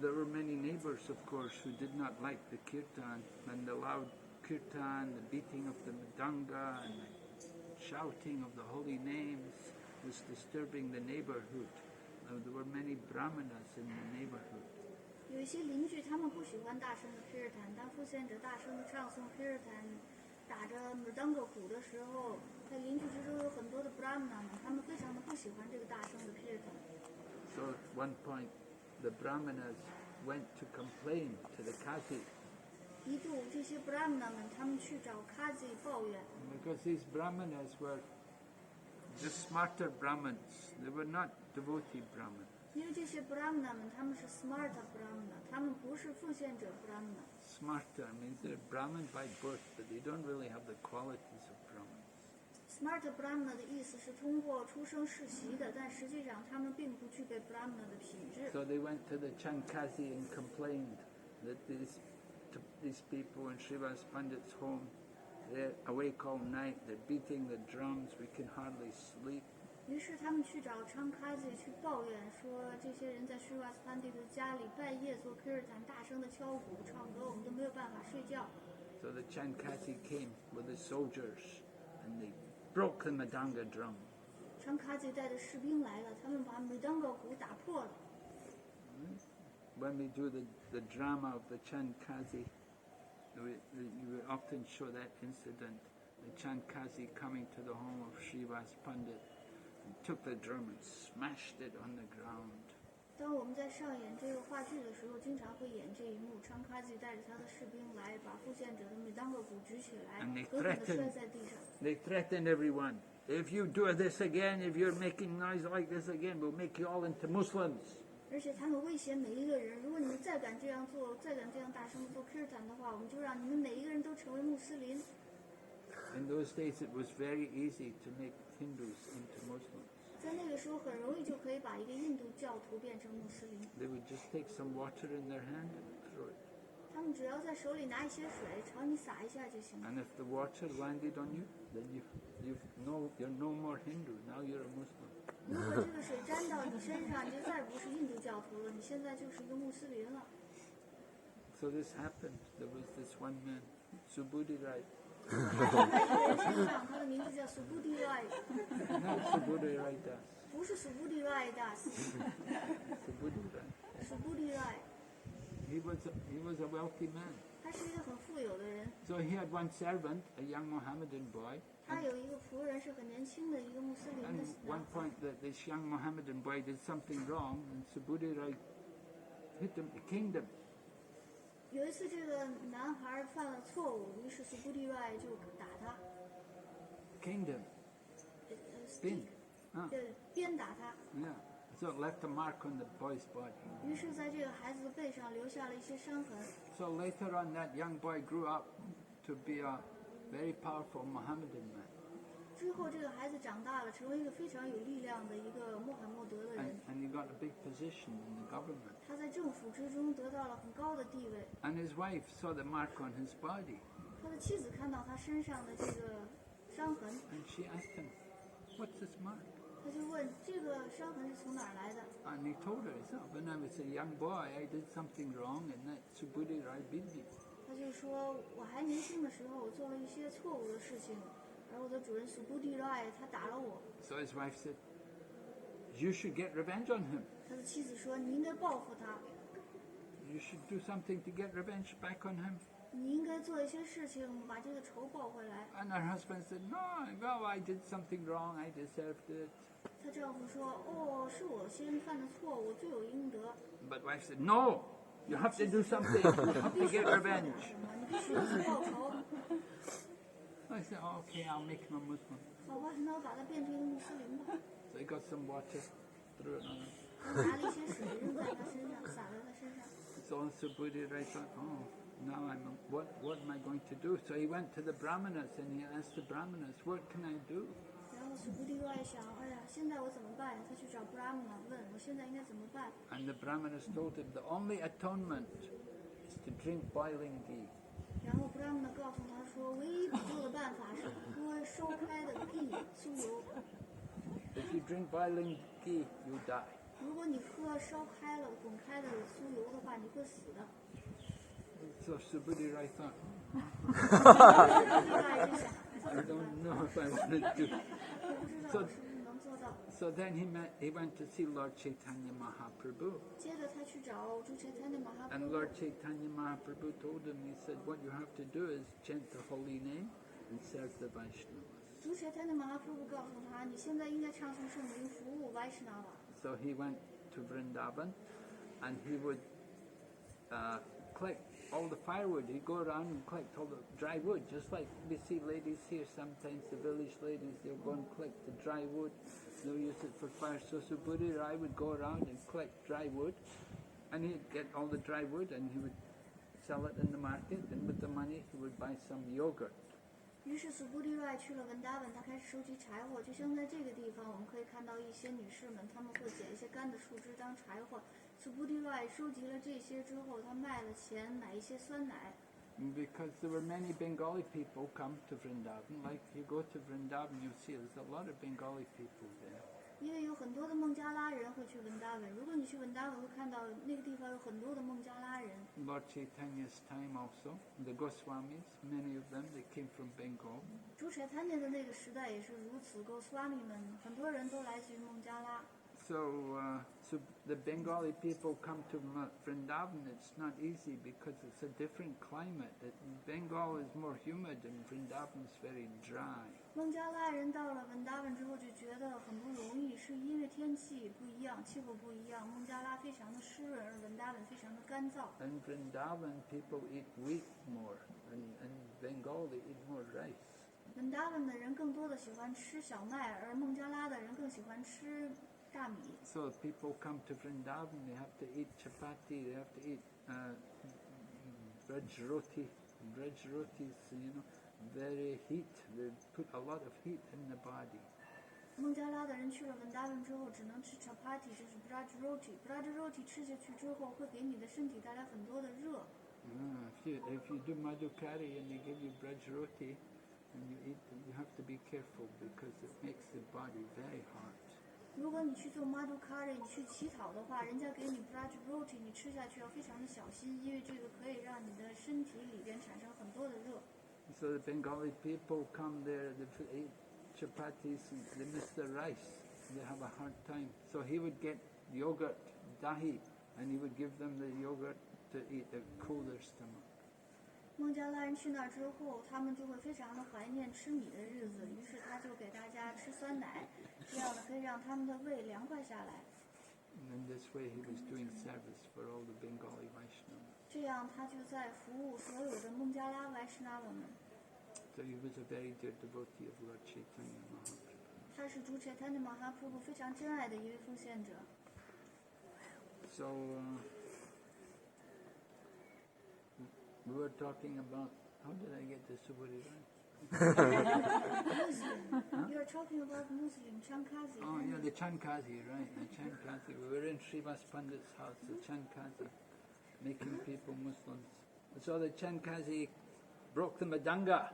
there were many neighbors, of course, who did not like the kirtan, and the loud kirtan, the beating of the mridanga, and the shouting of the holy names was disturbing the neighborhood. There were many brahmanas in the neighborhood. 有一些邻居他们不喜欢大声的 kirtan， 当奉献者大声的唱诵 kirtan， 打着 mridanga 鼓的时候，在邻居之中有很多的 brahmana 们，他们非常的不喜欢这个大声的 kirtan。 So at one point, the brahmanas went to complain to the Kazi. 一度，这些 brahmana 们他们去找 Kazi 抱怨， Because these brahmanas were just smarter brahmins. They were not devotee brahmins. 因为这些 brahmana 们他们是 smart brahmana， 他们不是奉献者 brahmana。 Smarta means they're Brahmin by birth, but they don't really have the qualities of Brahmins. smart brahmana 的意思是通过出生世袭的，但实际上他们并不具备 brahmana 的品质。 So they went to the Chankasi and complained that these people in Srivas Pandit's home, they're awake all night, they're beating the drums, we can hardly sleep. 于是他们去找 Chankasi 去抱怨说，这些人在 Srivas Pandit 的家里半夜做 kirtan， 大声的敲鼓唱歌，我们都没有办法睡觉。 So the Chankasi came with the soldiers and they broke the Madanga drum. Chankasi 带着士兵来了，他们把 mridanga 鼓打破了。 When we do the drama of the Chankasi, you would often show that incident. The Chankasi coming to the home of Srivas Pandit and took the drum and smashed it on the ground. 当我们在上演这个话剧的时候，经常会演这一幕。Chankasi 带着他的士兵来，把奉献者的 mridanga 鼓举起来， And they 狠狠地摔在地上。 They threatened everyone. If you do this again, if you're making noise like this again, we'll make you all into Muslims. 而且他们威胁每一个人，如果你们再敢这样做，再敢这样大声地做 kirtan 的话，我们就让你们每一个人都成为穆斯林。 In those days, it was very easy to make Hindus into Muslims. 在那个时候，很容易就可以把一个印度教徒变成穆斯林。 They would just take some water in their hand and throw it. 他们只要在手里拿一些水，朝你洒一下就行了。 And if the water landed on you, then you're no more Hindu. Now you're a Muslim. 如果这个水沾到你身上，你就再不是印度教徒了，你现在就是一个穆斯林了。 So this happened. There was this one man, Subudhi Rai. 他在一个人身上，他的名字叫 Subudhi Rai， Not Subudhi Rai Das. 不是 Subudhi Rai Das， Subudhi Rai. Subudhi Rai， He was a wealthy man. 他是一个很富有的人。 So he had one servant, a young Mohammedan boy. 他有一个仆人，是很年轻的一个穆斯林 And 的 one 男 point that this young Mohammedan boy did something wrong, and Subudhi Rai hit him, caned him. 有一次，这个男孩犯了错误，于是 Subudhi Rai 就打他， Caned him. Pin. 鞭打他。 Yeah. So it left a mark on the boy's body. 于是在这个孩子的背上留下了一些伤痕。 So later on, that young boy grew up to be a very powerful Mohammedan man. 之后这个孩子长大了，成为一个非常有力量的一个穆罕默德的人。 And he got a big position in the government. 他在政府之中得到了很高的地位。 And his wife saw the mark on his body. 他的妻子看到他身上的这个伤痕， And she asked him, "What's this mark?" 他就问这个伤痕是从哪儿来的？ And he told her, he said, "When I was a young boy, I did something wrong and that Subudhi Rai beat me." 他就说我还年轻的时候，我做了一些错误的事情，而我的主人苏布蒂赖他打了我。 So his wife said, "You should get revenge on him. 他的妻子说你应该报复他， You should do something to get revenge back on him." 你应该做一些事情把这个仇报回来。 And her husband said, "No, well, I did something wrong. I deserved it." 她丈夫说哦，是我先犯的错，我罪有应得。 But wife said, "No, you have to do something. You have to get revenge." 你必须要去报仇。 I said, "Oh, okay, I'll make him a Muslim." 好吧，那我把他变成一个穆斯林吧。 So he got some water, threw it on him. 他拿了一些水扔在他身上，洒在他身上。 So Subudhi Rai thought, "Oh, now what am I going to do?" So he went to the Brahmanas and he asked the Brahmanas, "What can I do?" 然后苏布蒂赖想，哎呀，现在我怎么办？他去找布拉姆纳问，我现在应该怎么办？ And the Brahmanas told him, "The only atonement is to drink boiling ghee." 然后布拉姆纳告诉他说，唯一补救的办法是喝烧开的地酥油。 If you drink boiling ghee, you die. 如果你喝烧开了、滚开的酥油的话，你会死的。 So Subudhi Rai thought, 苏布蒂赖就想， "I don't know if I want to do." 我不知道我是不是能做到。 So then he went to see Lord Chaitanya Mahaprabhu. 接着他去找朱切坦的马哈 And 普 Lord Chaitanya Mahaprabhu told him, he said, "What you have to do is chant the holy name and serve the Vaishnavas." 朱切坦的马哈普告诉他，你现在应该唱诵圣名，服务 Vaishnava。 So he went to Vrindavan and he would collect all the firewood. He'd go around and collect all the dry wood, just like we see ladies here sometimes, the village ladies, they'll go and collect the dry wood. They'll use it for fire. So Subudhi Rai would go around and collect dry wood, and he'd get all the dry wood and he would sell it in the market, and with the money he would buy some yogurt. 于是苏布利外去了文达文，他开始收集柴火。就像在这个地方，我们可以看到一些女士们，她们会捡一些干的树枝当柴火。苏布利外收集了这些之后，他卖了钱买一些酸奶。 Because there were many Bengali people come to Vrindavan. Like you go to Vrindavan, you see there's a lot of Bengali people there. 因为有很多的孟加拉人会去文达文。如果你去文达文，会看到那个地方有很多的孟加拉人。 Lord Chaitanya's time also, the Goswamis, many of them, they came from Bengal. 朱切坦年的那个时代也是如此，Goswami们很多人都来自于孟加拉。 So the Bengali people come to Vrindavan. It's not easy because it's a different climate. Bengal is more humid and Vrindavan is very dry. 孟加拉人到了文达文之后就觉得很不容易，是因为天气不一样，气候不一样。孟加拉非常的湿润，而文达文非常的干燥。 In Vrindavan, people eat wheat more, and Bengal they eat more rice. 文达文的人更多的喜欢吃小麦，而孟加拉的人更喜欢吃大米。 So people come to Vrindavan, they have to eat chapati, they have to eat raj roti. Raj roti is, very heat. They put a lot of heat in the body. 孟加拉的人去了文达文之后，只能吃 chapati， 就是 braj roti。braj roti 吃下去之后，会给你的身体带来很多的热。If you do madhukari and they give you braj roti and you eat, you have to be careful because it makes the body very hot. 如果你去做 madhukari， 你去乞讨的话，人家给你 braj roti， 你吃下去要非常的小心，因为这个可以让你的身体里边产生很多的热。 So the Bengali people come there, they eat chapatis, and they miss the rice. They have a hard time. So he would get yogurt, dahi, and he would give them the yogurt to eat to cool their stomach. 孟加拉人去那儿之后，他们就会非常的怀念吃米的日子，于是他就给大家吃酸奶，这样呢可以让他们的胃凉快下来。 And in this way he was doing service for all the Bengali Vaishnavas. 这样他就在服务所有的孟加拉外士那们。 So he was a very dear devotee of Lord Chaitanya Mahaprabhu. 他是主切坦的马哈普非常珍爱的一位奉献者。So we were talking about, how did I get this Suburi right? Muslim. You're talking about Muslim, Chankazi. Oh yeah, the Chankazi, right, the Chankazi. We were in Srivas Pandit's house, the Chankazi, making people Muslims. So the Chankazi broke the Madanga.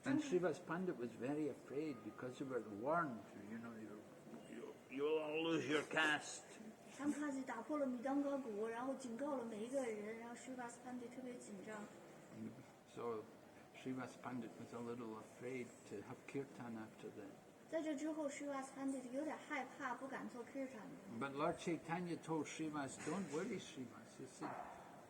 And Srivas Pandit was very afraid because they were warned, you'll all lose your caste. Chankazi 打破了米当嘎鼓，然后警告了每一个人，然后 Srivas Pandit 特别紧张。So Srivas Pandit was a little afraid to have kirtan after that. 在这之后 ，Srivas Pandit 有点害怕，不敢做 kirtan。But Lord Chaitanya told Srivas, don't worry, Srivas. He said,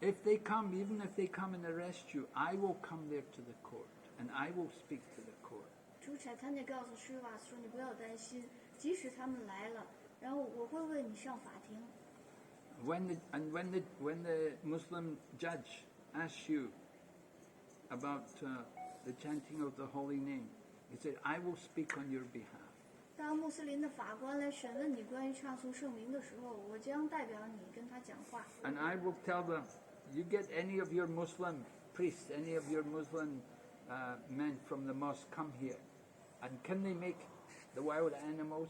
if they come, even if they come and arrest you, I will come there to the court and I will speak to the court. 主Chaitanya 告诉 Srivas 说：“你不要担心，即使他们来了，然后我会为你上法庭。” When the Muslim judge asks you about the chanting of the holy name, he said, I will speak on your behalf. 当穆斯林的法官来审问你关于唱诵圣名的时候，我将代表你跟他讲话。And I will tell them, you get any of your Muslim priests, any of your Muslim men from the mosque come here, and can they make the wild animals,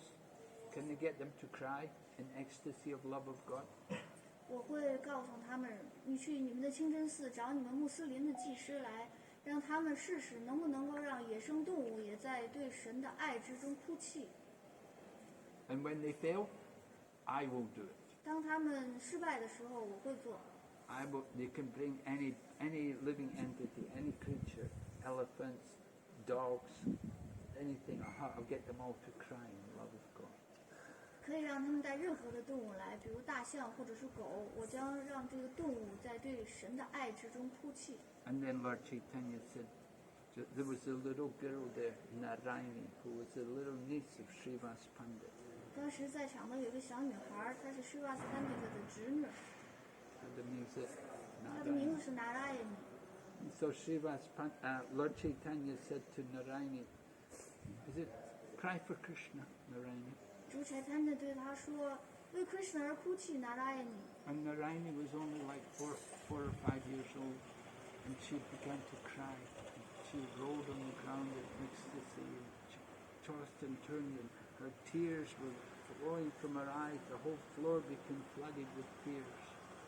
can they get them to cry in ecstasy of love of God? 我会告诉他们，你去你们的清真寺找你们穆斯林的祭师来，让他们试试能不能够让野生动物也在对神的爱之中哭泣。And when they fail, I will do it. 当他们失败的时候，我会做。They can bring any living entity, any creature, elephants, dogs, anything. I'll get them all to cry in the love of God. 可以让他们带任何的动物来，比如大象或者是狗，我将让这个动物在对神的爱之中哭泣。And then Lord Chaitanya said, there was a little girl there, Narayani, who was a little niece of Srivas Pandit. 当时在场的有个小女孩，她是 Srivas Pandit 的侄女，她的名字是 Narayani。So Lord Chaitanya said to Narayani, he said, cry for Krishna, Narayani. 主Chaitanya对她说：“为 Krishna 而哭泣 ，Narayani。” And Narayani was only like 4 or 5 years old, and she began to cry. She rolled on the ground in ecstasy, and she tossed and turned, and her tears were flowing from her eyes. The whole floor became flooded with tears.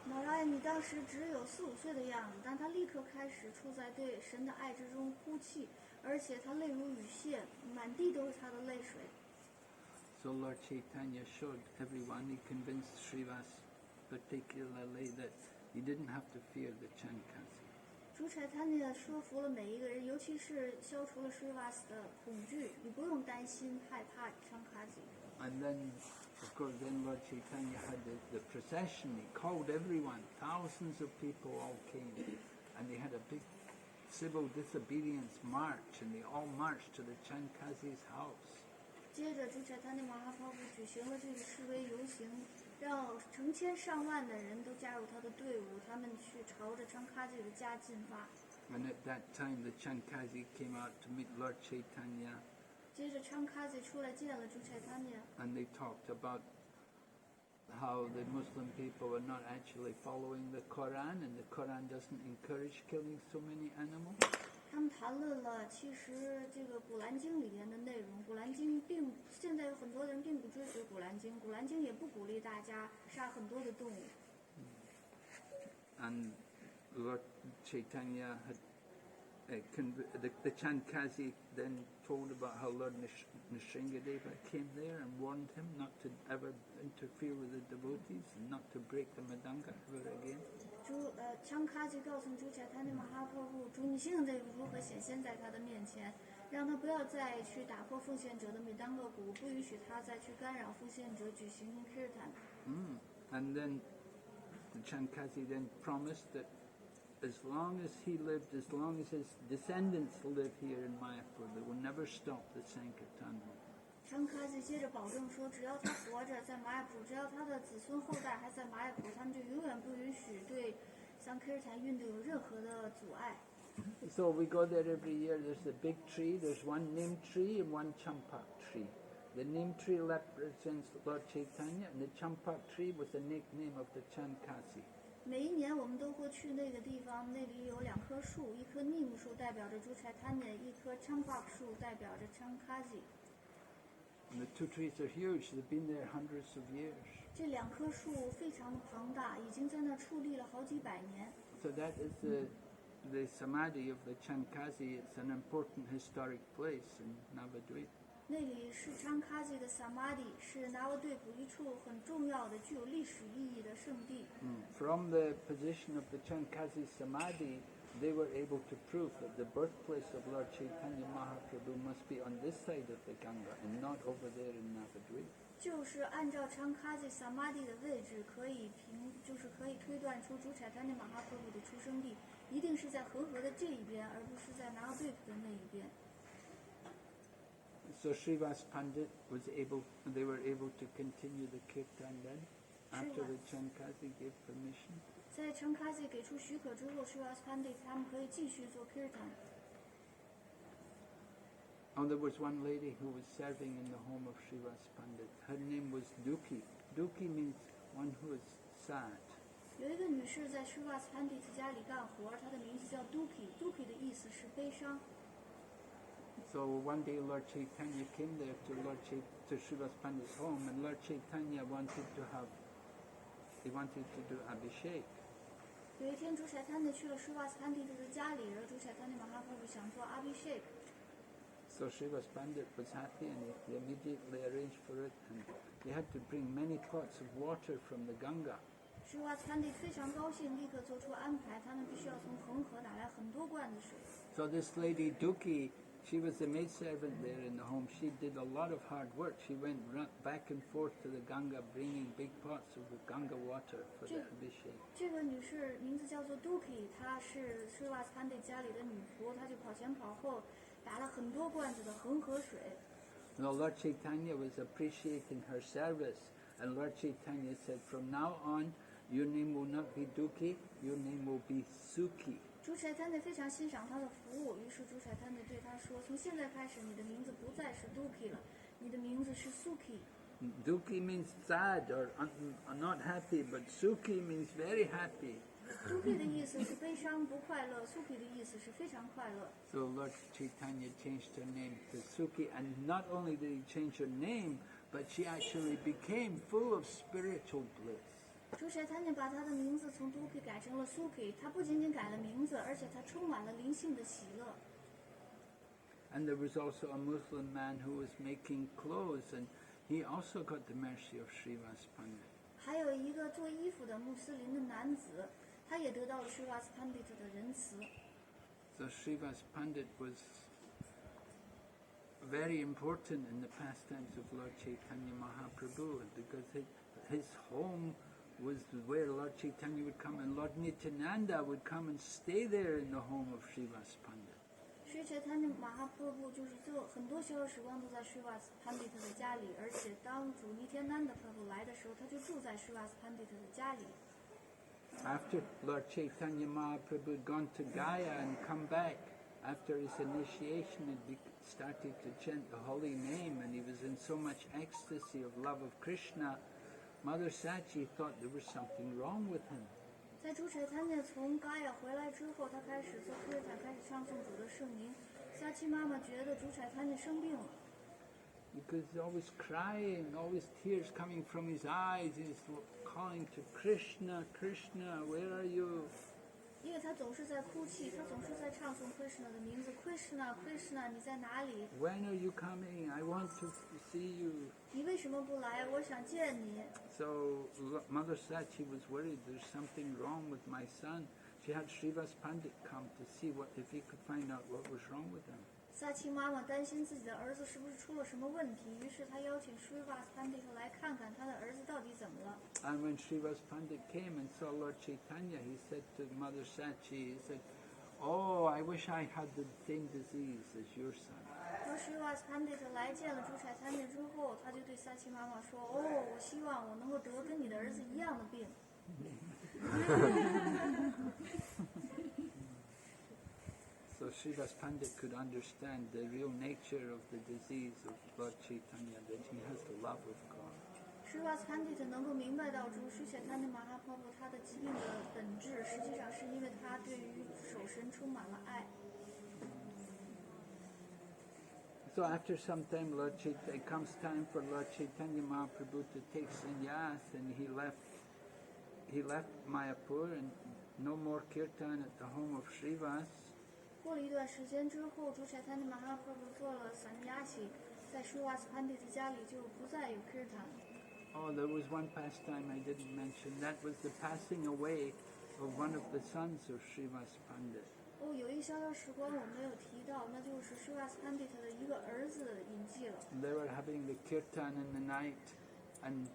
Narayani 当时只有4、5岁的样子，但她立刻开始处在对神的爱之中哭泣，而且她泪如雨下，满地都是她的泪水。So Lord Chaitanya showed everyone, he convinced Srivas particularly that he didn't have to fear the Chankasi. 主Chaitanya 说服了每一个人，尤其是消除了 Srivas 的恐惧，你不用担心害怕 Chankasi。 And then, of course, then Lord Chaitanya had the procession. He called everyone. Thousands of people all came, and they had a big civil disobedience march, and they all marched to the Chankasi's house. 接着，主Chaitanya Mahaprabhu 举行了这个示威游行，让成千上万的人都加入他的队伍，他们去朝着 Chankasi 的家进发。And at that time, the Chankasi came out to meet Lord Chaitanya. 接着 Chankasi 出来见了主Chaitanya， And they talked about how the Muslim people are not actually following the Quran, and the Quran doesn't encourage killing so many animals. 他们谈论了其实这个《古兰经》里面的内容。《古兰经》现在有很多人并不追随《古兰经》，《古兰经》也不鼓励大家杀很多的动物。And Lord Chaitanya had the Chankasi then told about how Lord Nrsingadeva came there and warned him not to ever interfere with the devotees and not to break the Madanga ever again. Chankasi 告诉主Chaitanya Mahaprabhu，主你性这如何显现在他的面前，让他不要再去打破奉献者的米当个鼓，不允许他再去干扰奉献者举行 kirtan。And then the Chankasi then promised that as long as he lived, as long as his descendants live here in Mayapur, they will never stop the Sankirtan. Chankasi 接着保证说，只要他活着在玛雅普，只要他的子孙后代还在玛雅普，他们就永远不允许对Sankirtan运动有任何的阻碍。So we go there every year. There's a big tree. There's one neem tree and one champak tree. The neem tree represents Lord Chaitanya, and the champak tree was the nickname of the Chankasi. 每一年我们都会去那个地方，那里有2棵树，一棵尼木树代表着朱柴滩尼，一棵昌帕树代表着昌卡吉。And the two trees are huge. They've been there hundreds of years. 这2棵树非常的庞大，已经在那儿矗立了好几百年。So that is the samadhi of the Chankasi. It's an important historic place in Navadvip. 那里是昌卡吉的萨玛迪，是拿瓦对普一处很重要的、具有历史意义的圣地。From the position of the Chankasi Samadhi, they were able to prove that the birthplace of Lord Chaitanya Mahaprabhu must be on this side of the Ganga and not over there in Navadvip. 就是按照昌卡吉萨玛迪的位置，可以推断出主柴滩尼马哈普鲁的出生地一定是在恒河的这一边，而不是在拿瓦对普的那一边。So Srivas Pandit they were able to continue the kirtan then, after the Chankasi gave permission. 在昌卡吉给出许可之后，Srivas Pandit 他们可以继续做 kirtan。Oh, there was one lady who was serving in the home of Srivas Pandit. Her name was Dukhi. Dukhi means one who is sad. 有一个女士在 Srivas Pandit 家里干活，她的名字叫 Dukhi。Dukhi 的意思是悲伤。So one day Lord Chaitanya came there to Srivas Pandit's home, and Lord Chaitanya wanted to do Abhishek. 有一天，主柴滩尼去了 Srivas Pandit 的家里，而主柴滩尼马哈普鲁想做 Abhishek。So Srivas Pandit was happy, and he immediately arranged for it, and he had to bring many pots of water from the Ganga. Srivas Pandit 非常高兴，立刻做出安排，他们必须要从恒河打来很多罐子水。So this lady Dukhi, she was the maidservant there in the home. She did a lot of hard work. She went back and forth to the Ganga, bringing big pots of the Ganga water for the Abhishek. 这个女士名字叫做 Dukhi， 她是 Srivas Pandit 家里的女仆，她就跑前跑后打了很多罐子的恒河水。Now Lord Chaitanya was appreciating her service, and Lord Chaitanya said, from now on, your name will not be Dukhi, your name will be Sukhi. 主柴滩尼非常欣赏她的服务，于是主柴滩尼对她说：“从现在开始，你的名字不再是 Dukhi 了，你的名字是 Sukhi。” Dukhi means sad or not happy, but Sukhi means very happy. Dukhi 的意思是悲伤不快乐 ，Sukhi 的意思是非常快乐。So Lord Chaitanya changed her name to Sukhi, and not only did he change her name, but she actually became full of spiritual bliss. 主柴滩尼把他的名字从 Dukhi 改成了 Sukhi， 他不仅仅改了名字，而且他充满了灵性的喜乐。And there was also a Muslim man who was making clothes, and he also got the mercy of Srivas Pandit. 还有一个做衣服的穆斯林的男子，他也得到了 Srivas Pandit 的仁慈。So Srivas Pandit was very important in the pastimes of Lord Chaitanya Mahaprabhu, because his home was where Lord Chaitanya would come, and Lord Nityananda would come and stay there in the home of Srivas Pandit. Sri Chaitanya Mahaprabhu 就是做很多消时光都在 Srivas Pandit 的家里，而且当主尼天南的 Prabhu 来的时候，他就住在 Srivas Pandit 的家里。After Lord Chaitanya Mahaprabhu had gone to Gaya and come back, after his initiation, he started to chant the holy name, and he was in so much ecstasy of love of Krishna, Mother Sachi thought there was something wrong with him. 在主柴滩尼从嘎雅回来之后，他开始做kirtan，开始唱诵主的圣名。撒七妈妈觉得主柴滩尼生病了。Because he's always crying, always tears coming from his eyes. He's calling to Krishna, Krishna, where are you? 因为他总是在哭泣，他总是在唱诵 Krishna 的名字 ，Krishna Krishna， 你在哪里 When are you coming? I want to see you. 你为什么不来？我想见你。So Mother Sachi was worried. There's something wrong with my son. She had Srivas Pandit come to see if he could find out what was wrong with him. 撒七妈妈担心自己的儿子是不是出了什么问题，于是她邀请 Srivas Pandit 来看看他的儿子到底怎么了。And when Srivas Pandit came and saw Lord Chaitanya, he said to Mother Sachi, he said, "Oh, I wish I had the same disease as your son." 当 Srivas Pandit 来见了主柴滩尼之后，他就对撒七妈妈说：“哦，我希望我能够得跟你的儿子一样的病。” So Srivas Pandit could understand the real nature of the disease of Lord Chaitanya, that he has the love of God. Srivas Pandit 能够明白到主Sri Chaitanya Mahaprabhu 他的疾病的本质，实际上是因为他对于守神充满了爱。So after some time, it comes time for Lord Chaitanya Mahaprabhu to take sannyas, and he left Mayapur, and no more kirtan at the home of Srivas. 过了一段时间之后，主Chaitanya Mahaprabhu 做了sannyasi，在 Srivas Pandit 家里就不再有 kirtan。Oh, there was one pastime I didn't mention. That was the passing away of one of the sons of Srivas Pandit. 哦，有一个小小时光我没有提到，那就是 Srivas Pandit 的一个儿子隐迹了。They were having the kirtan in the night, and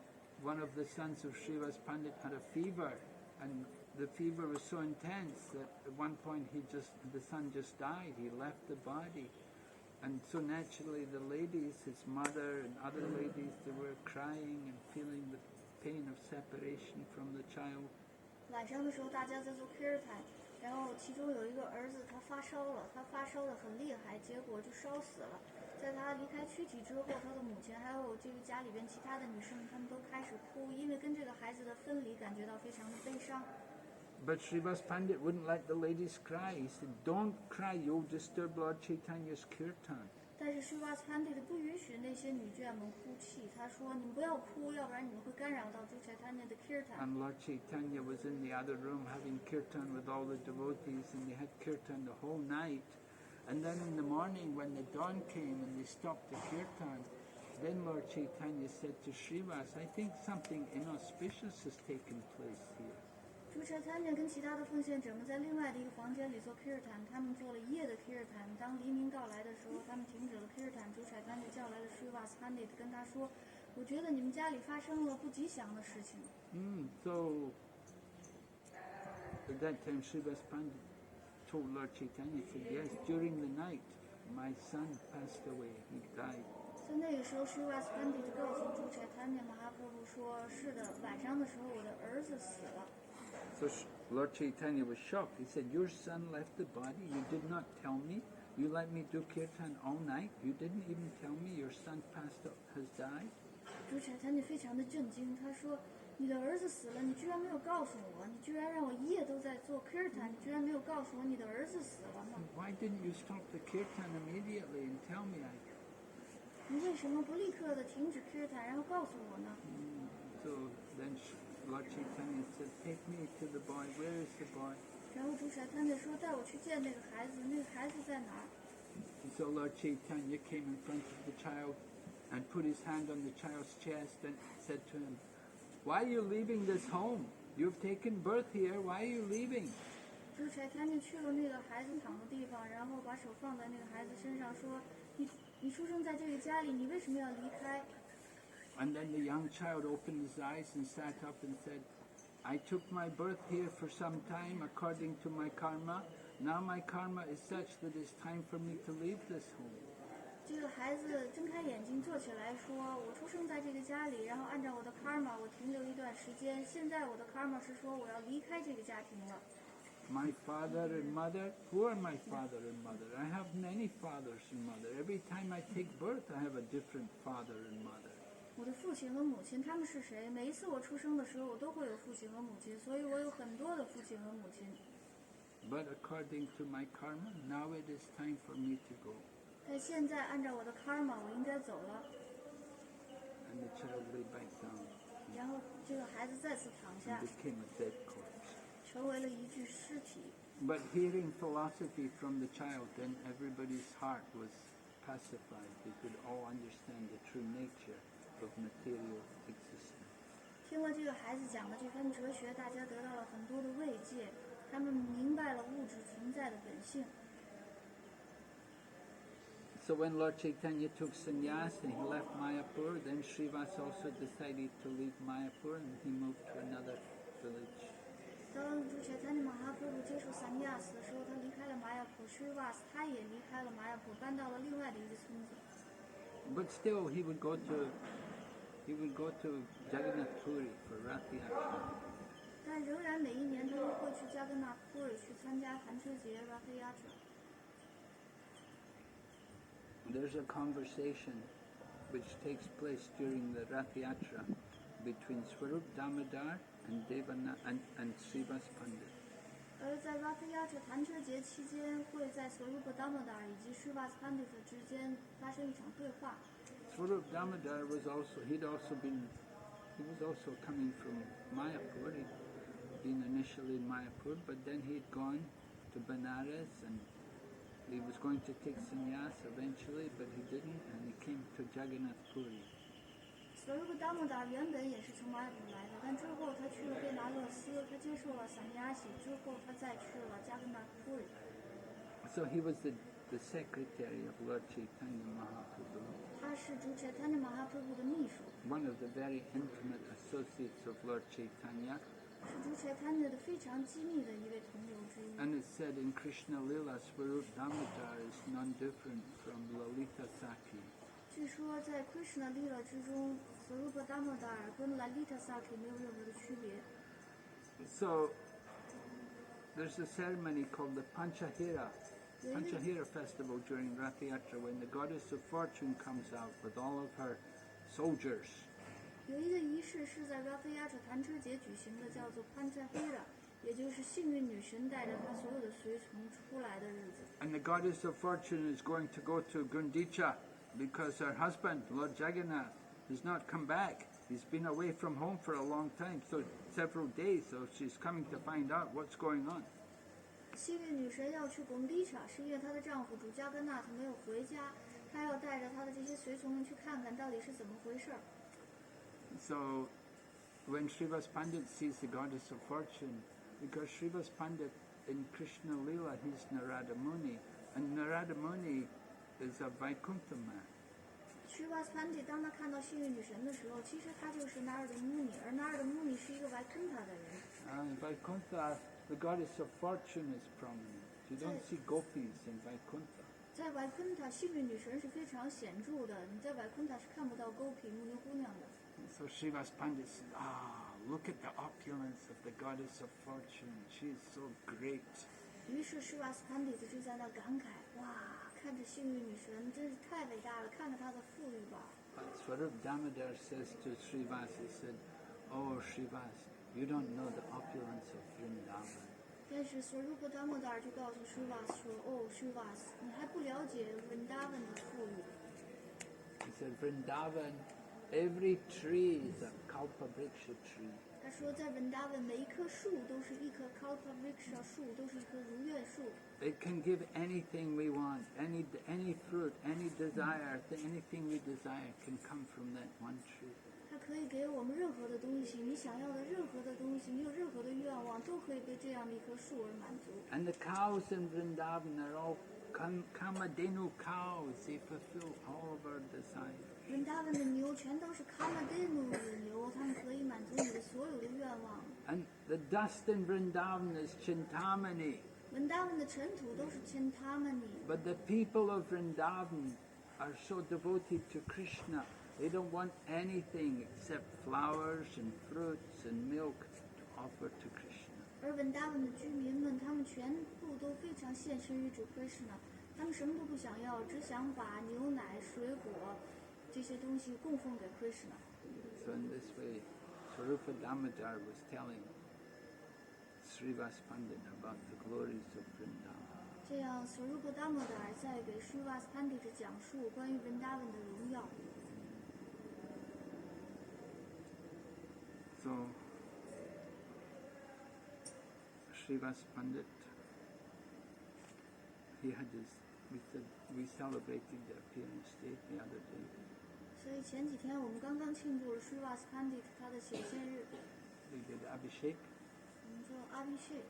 one of the sons of Srivas Pandit had a fever, and the fever was so intense that at one point the son just died. He left the body. And so naturally the ladies, his mother and other ladies, they were crying and feeling the pain of separation from the child. 晚上的时候，大家在做 kirtan， 然后其中有一个儿子他发烧了，他发烧得很厉害，结果就烧死了。在他离开躯体之后，他的母亲还有这个家里边其他的女生，她们都开始哭，因为跟这个孩子的分离感觉到非常的悲伤。But Srivas Pandit wouldn't let the ladies cry. He said, "Don't cry, you'll disturb Lord Chaitanya's kirtan." 但是 Srivas Pandit 不允许那些女眷们哭泣，他说：“你们不要哭，要不然你们会干扰到主 Chaitanya 的 kirtan。” And Lord Chaitanya was in the other room having kirtan with all the devotees, and they had kirtan the whole night. And then in the morning, when the dawn came and they stopped the kirtan, then Lord Chaitanya said to Srivas, "I think something inauspicious has taken place here." 主 Chaitanya 跟其他的奉献者们在另外的一个房间里做 kirtan， 他们做了一夜的 kirtan。当黎明到来的时候，他们停止了 kirtan。主 Chaitanya 叫来了 Srivas Pandit， 跟他说：“我觉得你们家里发生了不吉祥的事情。” So at that time, Srivas Pandit told Lord Chaitanya, he said, "Yes, during the night, my son passed away. He died." 在那个时候 ，Srivas Pandit 告诉主 Chaitanya Mahaprabhu 说：“是的，晚上的时候我的儿子死了。” So Lord Chaitanya was shocked. He said, "Your son left the body. You did not tell me. You let me do kirtan all night. You didn't even tell me your son has died." 主 Chaitanya 非常的震惊，他说：“你的儿子死了，你居然没有告诉我，你居然让我一夜都在做 kirtan， 你居然没有告诉我你的儿子死了吗？ Why didn't you stop the kirtan immediately and tell me? 你为什么不立刻的停止 kirtan， 然后告诉我呢？” So then Lord Chaitanya said, "Take me to the boy. Where is the boy?" 然后主 Chaitanya 说：“带我去见那个孩子，那个孩子在哪儿？” So Lord Chaitanya came in front of the child and put his hand on the child's chest and said to him, "Why are you leaving this home? You've taken birth here. Why are you leaving?" 主 Chaitanya 去了那个孩子躺的地方，然后把手放在那个孩子身上，说：“你出生在这个家里，你为什么要离开？” And then the young child opened his eyes and sat up and said, "I took my birth here for some time according to my karma. Now my karma is such that it's time for me to leave this home." 这个孩子睁开眼睛坐起来说：“我出生在这个家里，然后按照我的 karma， 我停留一段时间。现在我的 karma 是说我要离开这个家庭了。” My father and mother, who are my father and mother? I have many fathers and mother. Every time I take birth, I have a different father and mother. 我的父亲和母亲他们是谁？每一次我出生的时候，我都会有父亲和母亲，所以我有很多的父亲和母亲。But according to my karma, now it is time for me to go. 但现在按照我的 karma， 我应该走了。And the child lay back down 然后这个孩子再次躺 and 下， became a dead corpse. 成为了一具尸体。But hearing philosophy from the child, then everybody's heart was pacified. They could all understand the true nature of material existence. 听了这个孩子讲的这番哲学，大家得到了很多的慰藉，他们明白了物质存在的本性。So when Lord Chaitanya took sannyas and he left Mayapur, then Srivas also decided to leave Mayapur and he moved to another village. 当主 Chaitanya Mahaprabhu 接受 sannyas 的时候，他离开了玛雅普 Srivas， 他也离开了玛雅普，搬到了另外的一个村子。But still he would go to Jagannath Puri for Rath Yatra. 但仍然每一年他都会去加格纳普里去参加寒车节 Rath Yatra。there's a conversation which takes place during the Rath Yatra between Swarup Damodar and Srivas Pandit. 而在 Rath Yatra 弹车节期间，会在 Swarupa Damodar 以及 Srivas Pandit 之间发生一场对话。Swarup Damodar was also coming from Mayapur. He'd been initially in Mayapur, but then he'd gone to Benares and he was going to take sannyas eventually, but he didn't, and he came to Jagannath Puri. Swarupa Damodar 原本也是从马尔普来的，但之后他去了贝拿勒斯，他接受了散亚喜，之后他再去了加格纳普里。So he was the secretary of Lord Chaitanya Mahaprabhu. 他是主 Chaitanya Mahaprabhu 的秘书， One of the very intimate associates of Lord Chaitanya. 是主 Chaitanya 的非常机密的一位同流之一。 And it said in Krishna Lila, Swarup Damodar is non-different from Lalita Saki. 据说在 Krishna Lila 之中 ，Swarupa Damodar 跟 Lalita Saki 没有任何的区别。 So there's a ceremony called the Panchahira festival during Rath Yatra when the goddess of fortune comes out with all of her soldiers. 有一个仪式是在 Rath Yatra 弹车节举行的，叫做 Panchahira， 也就是幸运女神带着她所有的随从出来的日子。 And the goddess of fortune is going to go to Gundicha because her husband, Lord Jagannath, has not come back. He's been away from home for a long time, so several days, so she's coming to find out what's going on. 幸运女神要去贡迪查，是因为她的丈夫主加格纳特没有回家，她要带着她的这些随从们去看看到底是怎么回事儿。 So when Srivas Pandit sees the goddess of fortune, because Srivas Pandit in Krishna Lila, he's Narada Muni, and Narada Muni is a Vaikuntha man. Srivas Pandit 当他看到幸运女神的时候，其实他就是纳尔的穆尼，而纳尔的穆尼是一个 Vaikuntha 的人。And Vaikuntha, the goddess of fortune is prominent. You don't see gopis in Vaikuntha. 在 Vaikuntha 幸运女神是非常显著的，你在 Vaikuntha 是看不到勾皮牧牛姑娘的。 So Srivas Pandit said, look at the opulence of the goddess of fortune. She is so great. 于是 Srivas Pandit 就在那感慨，哇，看着幸运女神真是太伟大了，看看她的富裕吧。 Swarup Damodar says to Srivas, he said, oh Srivas, you don't know the opulence of Vrindavan. 但是 Swarupa Damodar 就告诉 Srivas 说，哦 Srivas， 你还不了解 Vrindavan 的富裕。 He said, Vrindavan, every tree is a kalpavriksha tree. 他说，在 Vrindavan 每一棵树都是一棵 Kalpavriksha 树，都是一棵如愿树。 It can give anything we want, any fruit, any desire, anything we desire can come from that one tree. 它可以给我们任何的东西，你想要的任何的东西，你有任何的愿望，都可以被这样的一棵树而满足。 And the cows in Vrindavan are all Kamadenu cows. They fulfill all of our desires. Vrindavan 的牛全都是 Kamadenu 牛，它们可以满足你的所有的愿望。 And the dust in Vrindavan is Chintamani. Vrindavan 的尘土都是 Chintamani， But the people of Vrindavan are so devoted to Krishna. They don't want anything except flowers and fruits and milk to offer to Krishna. 而 Vrindavan 的居民们，他们全部都非常献身于主 Krishna， 他们什么都不想要，只想把牛奶、水果这些东西供奉给 Krishna。 So in this way, Swarupa Damodar was telling Srivas Pandit about the glories of Vrindavan. 这样 Swarupa Damodar 在给 Srivas Pandit 讲述关于 Vrindavan 的荣耀。 So Srivas Pandit, he had his, we celebrated the appearance day the other day. 所以前几天我们刚刚庆祝了 Srivas Pandit 他的显现日， We did Abhishek. 我们做 Abhishek。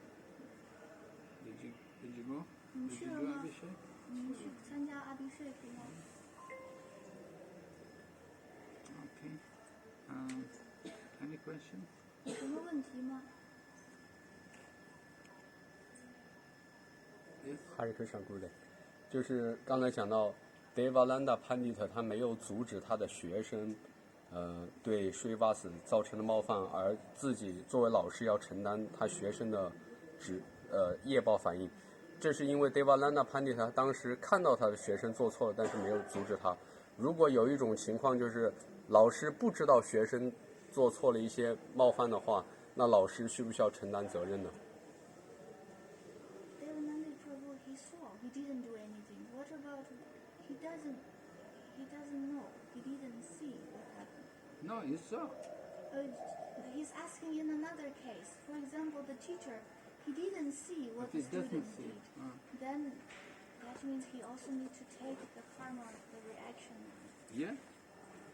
Did you go? 你 Did 去 you 了 do 吗？ Abhishek? 你们去参加 Abhishek 吗？ Okay. Any questions? 有什么问题吗？ Yes. Hare Krishna Gurudev，就是刚才讲到 Devalanda Pandit 他没有阻止他的学生，对 Srivas 造成的冒犯，而自己作为老师要承担他学生的业报反应。这是因为 Devalanda Pandita 当时看到他的学生做错了，但是没有阻止他。如果有一种情况就是老师不知道学生做错了一些冒犯的话，那老师需不需要承担责任呢？ Devananda Prabhu, he saw, he didn't do anything. What about he doesn't know, he didn't see what happened. No, you saw. He's asking in another case. For example, the teacher, he didn't see what But the he doesn't student see. did. Then that means he also needs to take the karma, the reaction. Yeah.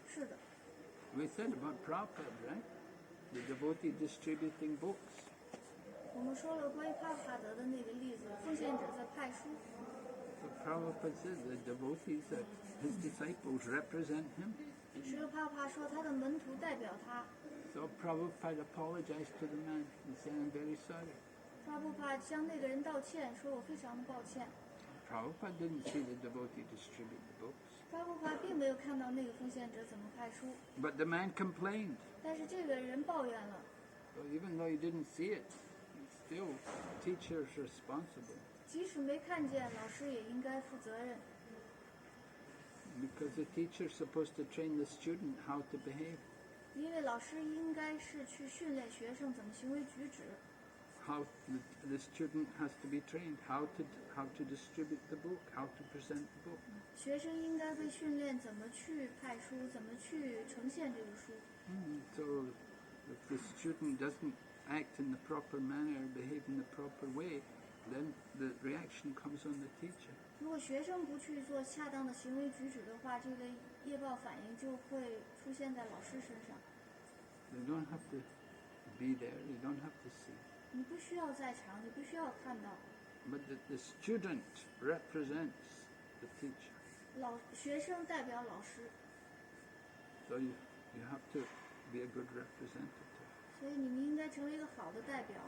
是的， We said about Prabhupada, right? The devotee distributing books. 我们说了关于帕帕德的那个例子，奉献者在派书。 So Prabhupada says the devotees, his disciples represent him. 石勒帕帕说他的门徒代表他。 So Prabhupada apologized to the man and said, I'm very sorry. 帕布帕向那个人道歉，说我非常的抱歉。 Prabhupada didn't see the devotee distribute the books. 帕布帕并没有看到那个奉献者怎么派书， But the man complained. 但是这个人抱怨了。 So even though he didn't see it, still teacher is responsible. 即使没看见，老师也应该负责任， Because the teacher is supposed to train the student how to behave, 因为老师应该是去训练学生怎么行为举止。 how the student has to be trained, how to distribute the book, how to present the book. 学生应该被训练怎么去派书，怎么去呈现这个书。 So if the student doesn't act in the proper manner, behave in the proper way, then the reaction comes on the teacher. 如果学生不去做恰当的行为举止的话，这个业报反应就会出现在老师身上。 They don't have to be there, they don't have to see. 你不需要在场，你不需要看到。 But the student represents the teacher. 学生代表老师， So you have to be a good representative. 所以你们应该成为一个好的代表。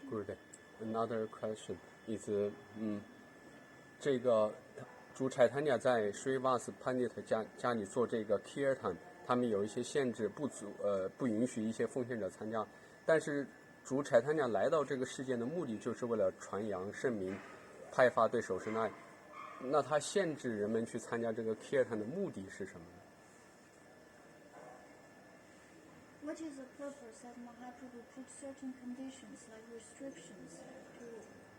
Good. Another question is, 这个主柴坦尼在 Srivas Pandit 家里做这个 Kirtan， 他们有一些限制，不允许一些奉献者参加。但是主柴坦尼来到这个世界的目的就是为了传扬圣名，派发对手生爱。那他限制人们去参加这个 Kirtan 的目的是什么呢？ What is the purpose that Mahaprabhu put certain conditions like restrictions to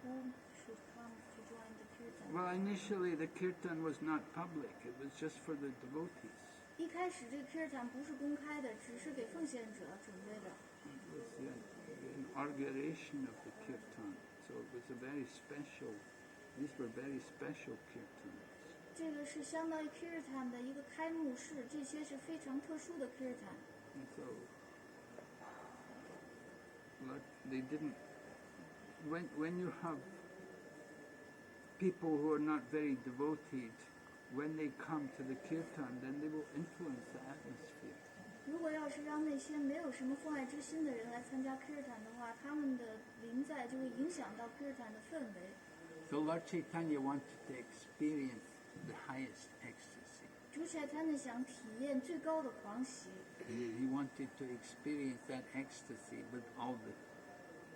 whom should come to join the kirtan? Well, initially the kirtan was not public, it was just for the devotees. 一开始这个 kirtan 不是公开的，只是给奉献者准备的。 It was the inauguration of the kirtan, so it was a very special, these were very special kirtans. 这个是相当于 kirtan 的一个开幕式，这些是非常特殊的 kirtan。 And so they didn't, when you have people who are not very devoted, when they come to the kirtan, then they will influence the atmosphere. 如果要是让那些没有什么奉爱之心的人来参加 kirtan 的话，他们的临在就会影响到 kirtan 的氛围。 So Lord Chaitanya wanted to experience the highest ecstasy. 主宰他们想体验最高的狂喜， He wanted to experience that ecstasy with all the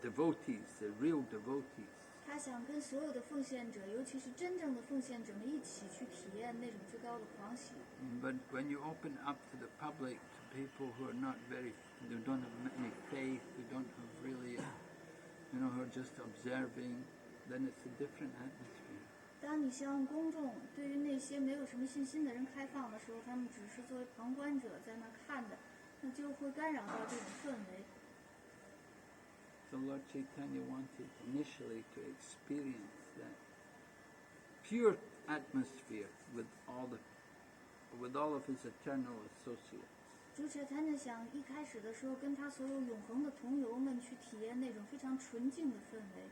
devotees, the real devotees. 他想跟所有的奉献者，尤其是真正的奉献者们一起去体验那种最高的狂喜。 But when you open up to the public, to people who are not very, who don't have any faith, who don't have really, who are just observing, then it's a different atmosphere. 当你向公众对于那些没有什么信心的人开放的时候，他们只是作为旁观者在那看的，那就会干扰到这种氛围。 So Lord Chaitanya wanted initially to experience that pure atmosphere with all of his eternal associates. 主宰他们想一开始的时候跟他所有永恒的同游们去体验那种非常纯净的氛围。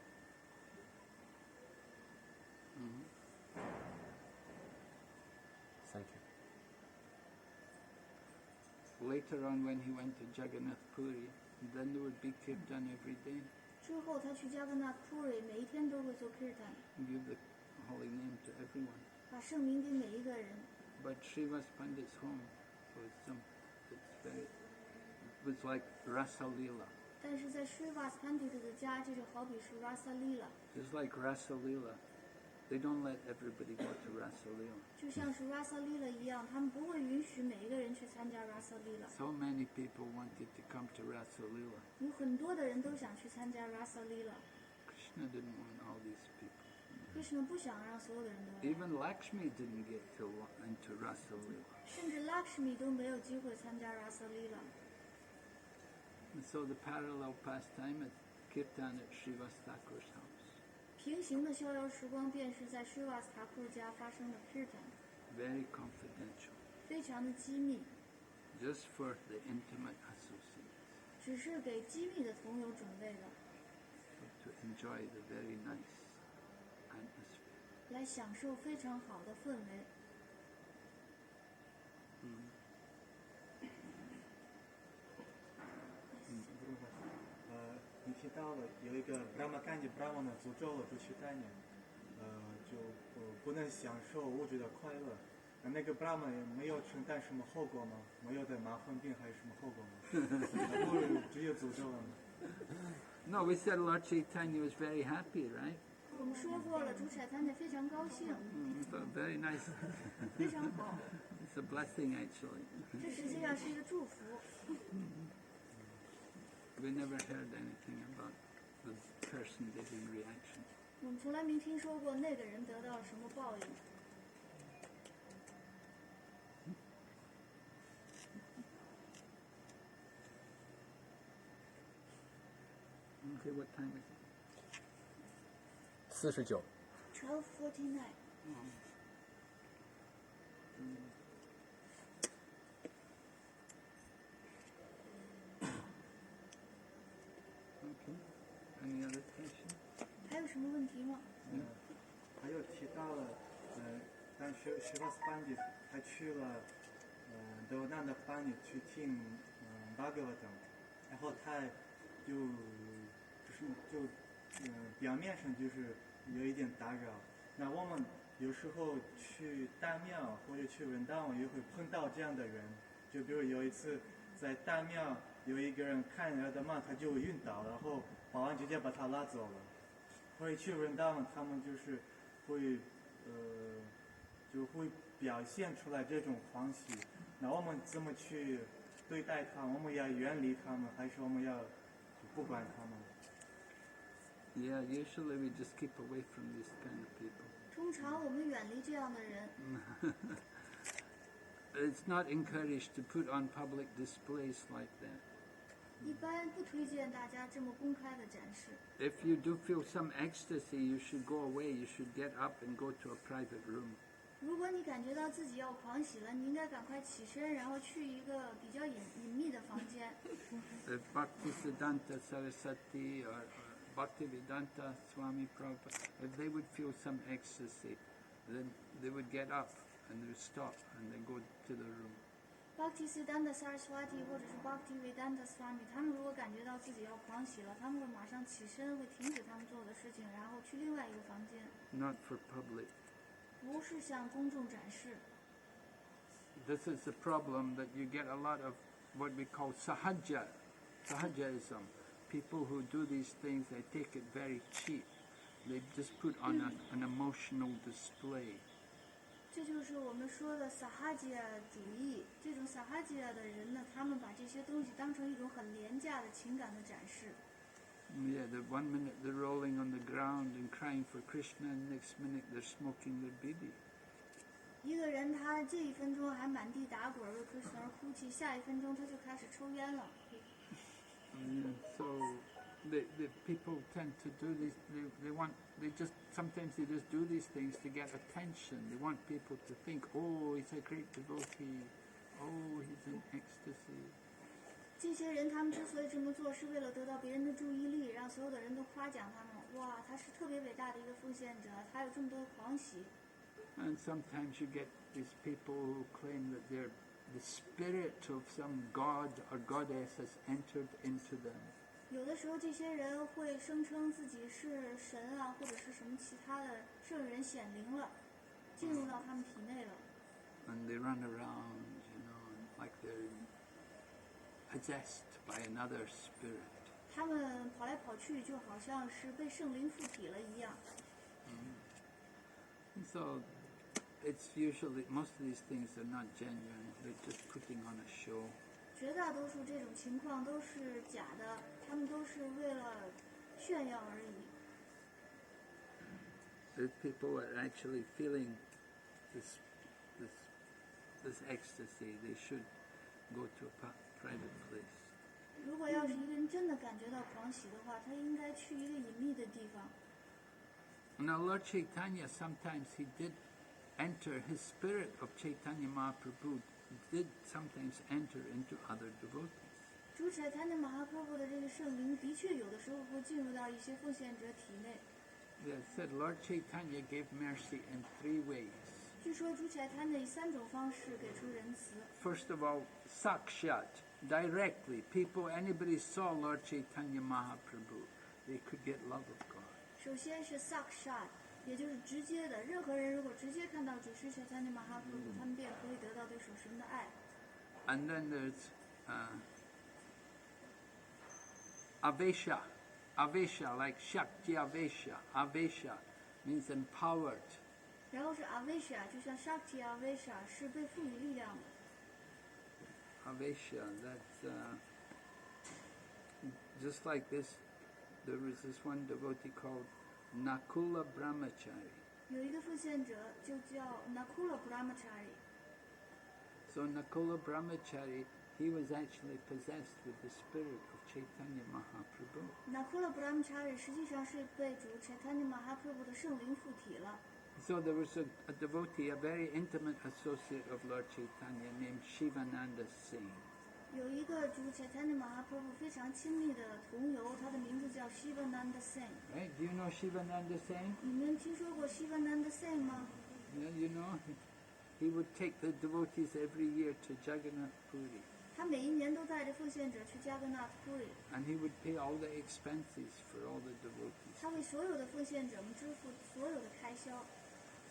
Thank you. Later on, when he went to Jagannath Puri, then there would be kirtan every day. 之后他去加格纳普瑞，每一天都会做 kirtan， Give the holy name to everyone. 把圣名给每一个人。 But Srivas Pandit's home was was like Rasa Lila. 但是在 Srivas Pandit 的家，这就好比是 Rasa Lila， Just like Rasa Lila. They don't let everybody go to Rasa Lila. 就像是 Rasa Lila 一样，他们不会允许每一个人去参加 Rasa Lila。 So many people wanted to come to Rasa Lila. 有很多的人都想去参加 Rasa Lila， Krishna didn't want all these people. Krishna 不想让所有的人都来， Even Lakshmi didn't get into Rasa Lila. 甚至 Lakshmi 都没有机会参加 Rasa Lila。 And so the parallel pastime is kirtan at Srivas Thakur's house. 平行的逍遥时光便是在 Srivas Thakur 家发生的 Kirtan， Very confidential. 非常的机密， Just for the intimate associates. 只是给机密的同友准备的， To enjoy the very nice atmosphere. 来享受非常好的氛围。你提到了有一个 Brahma Gandhi Brahma 呢诅咒了主持概念，就不能享受物质的快乐。那个 Brahma 也没有承担什么后果吗？没有得麻风病还是什么后果吗？不是只有诅咒了吗？ No, we said Lord Chaitanya was very happy, right? 我们说过了，主彩参加非常高兴， Very nice. 非常好， It's a blessing, actually. 这实际上是一个祝福。 We never heard anything about the person getting reaction. 我们从来没听说过那个人得到了什么报应。 Okay, what time is it? 49。 12:49。 Okay. Any other question? 还有什么问题吗？还有提到了，当时 Srivas Pandit 他去了Devananda Pandit 去听Bhagavatam， 然后他表面上就是有一点打扰。那我们有时候去大庙或者去文档也会碰到这样的人，就比如有一次在大庙有一个人看了的嘛，他就晕倒，然后保安直接把他拉走了。或者去文档他们就是会就会表现出来这种欢喜。那我们怎么去对待他们？我们要远离他们，还是我们要不管他们？ Yeah, usually we just keep away from these kind of people. 通常我们远离这样的人。 It's not encouraged to put on public displays like that. 一般不推荐大家这么公开的展示。 If you do feel some ecstasy, you should go away. You should get up and go to a private room. 如果你感觉到自己要狂喜了，你应该赶快起身，然后去一个比较隐秘的房间。 If Bhaktisiddhanta Saraswati or Bhaktivedanta Swami Prabhupada, if they would feel some ecstasy, then they would get up and they would stop and then go to the room. Bhaktisiddhanta Saraswati 或者是 Bhaktivedanta Swami， 他们如果感觉到自己要狂喜了，他们会马上起身，会停止他们做的事情，然后去另外一个房间， Not for public. 不是向公众展示。 This is the problem that you get a lot of what we call sahajaism. People who do these things, they take it very cheap. They just put on an emotional display. 这就是我们说的萨哈吉亚主义。这种萨哈吉亚的人呢，他们把这些东西当成一种很廉价的情感的展示。 Yeah, the 1 minute they're rolling on the ground and crying for Krishna, and next minute they're smoking their bibi. 一个人他这一分钟还满地打滚为 Krishna 而哭泣，下一分钟他就开始抽烟了。 Yeah, so the people tend to do these. Sometimes they just do these things to get attention. They want people to think, oh, he's a great devotee. Oh, he's in ecstasy. 这些人他们之所以这么做，是为了得到别人的注意力，让所有的人都夸奖他们。哇，他是特别伟大的一个奉献者，他有这么多的狂喜。 And sometimes you get these people who claim that the spirit of some god or goddess has entered into them. 有的时候，这些人会声称自己是神啊，或者是什么其他的圣人显灵了，进入到他们体内了。 And they run around, like they're possessed by another spirit. 他们跑来跑去，就好像是被圣灵附体了一样。And so it's usually, most of these things are not genuine. They're just putting on a show. 绝大多数这种情况都是假的，他们都是为了炫耀而已。If people are actually feeling this ecstasy, they should go to a private place. 如果要是一个人真的感觉到狂喜的话，他应该去一个隐秘的地方。Now Lord Chaitanya, sometimes he did enter, his spirit of Chaitanya Mahaprabhu did sometimes enter into other devotees. 主宰他那马哈婆婆的这个圣灵，的确有的时候会进入到一些奉献者体内。It said Lord Chaitanya gave mercy in 3 ways. 据说主宰他那以3种方式给出仁慈。First of all, sakshat, directly. Anybody saw Lord Chaitanya Mahaprabhu, they could get love of God. 首先是 sakshat， 也就是直接的，任何人如果直接看到主师迦参的马哈普鲁，他们便可以得到对属神的爱。And then there's avesha, like Shakti avesha. Avesha means empowered. 然后是 avesha， 就像 shakti avesha 是被赋予力量的。Avesha, that's just like this. There was this one devotee called Nakula Brahmachari. 有一个奉献者就叫 Nakula Brahmachari。So Nakula Brahmachari, he was actually possessed with the spirit of Chaitanya Mahaprabhu. Nakula Brahmachari 实际上是被主 Chaitanya Mahaprabhu 的圣灵附体了。So there was a devotee, a very intimate associate of Lord Chaitanya named Shivananda Singh. 有一个主 Chaitanya Mahaprabhu 非常亲密的同游，他的名字叫 Shivananda Singh。 Right? Do you know Shivananda Singh? 你们听说过 Shivananda Singh 吗？ Yeah, you know, he would take the devotees every year to Jagannath Puri. 他每一年都带着奉献者去加格纳特普里， And he would pay all the expenses for all the devotees. 他为所有的奉献者们支付所有的开销。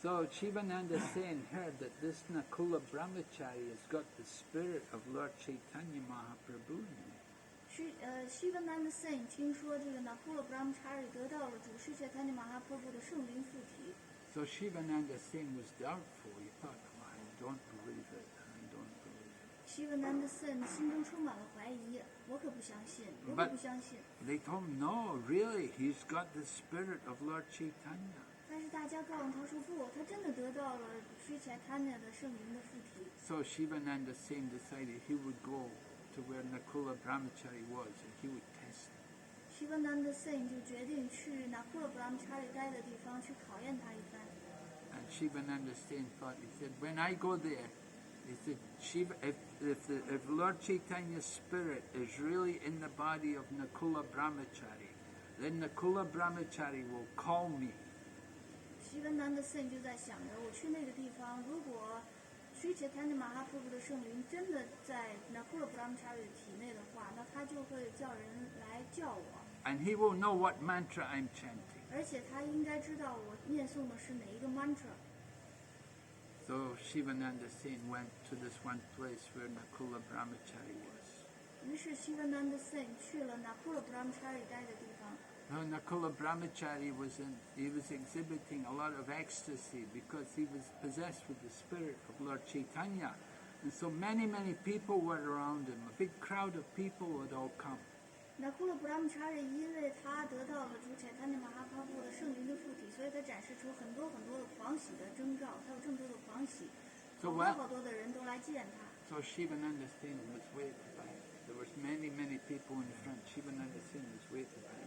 So Shivananda Sen heard that this Nakula Brahmachari has got the spirit of Lord Chaitanya Mahaprabhu in him. Shivananda Singh 听说这个 Nakula Brahmachari 得到了主世界他尼玛哈婆婆的圣灵附体， So Shivananda Sen was doubtful. He thought, oh, I don't believe it. I don't believe it. Shivananda Singh 心中充满了怀疑，我可不相信，我可不相信。 They told him, no, really, he's got the spirit of Lord Chaitanya. 但是大家告诉他说不，他真的得到了主世界他尼的圣灵的附体。 So Shivananda Sen decided he would go to where Nakula Brahmachari was and he would test him. Shivananda Singh 就决定去 Nakula Brahmachari 待的地方去考验他一番。 And Shivananda Sen thought, he said, when I go there, he said, Shiva, if Lord Chaitanya's spirit is really in the body of Nakula Brahmachari, then Nakula Brahmachari will call me. Shivananda Singh 就在想着，我去那个地方，如果Sri Chaitanya Mahaprabhu 的圣灵真的在 Nakula Brahmachari 体内的话，那他就会叫人来叫我， And he will know what mantra I'm chanting. 而且他应该知道我念诵的是哪一个 mantra。 So Shivananda Sen went to this one place where Nakula Brahmachari was. 于是 Shivananda Singh 去了 Nakula Brahmachari 待的地方。 Now Nakula Brahmachari was exhibiting a lot of ecstasy because he was possessed with the spirit of Lord Chaitanya. And so many people were around him. A big crowd of people would all come. Nakula Brahmachari 因为他得到了主 Chaitanya Mahaprabhu 的圣灵的附体，所以他展示出很多的狂喜的征兆，他有这么多的狂喜，好多的人都来见他。 So Shivananda Sen was waited by. There was many people in front. Shivananda Sen was waited by.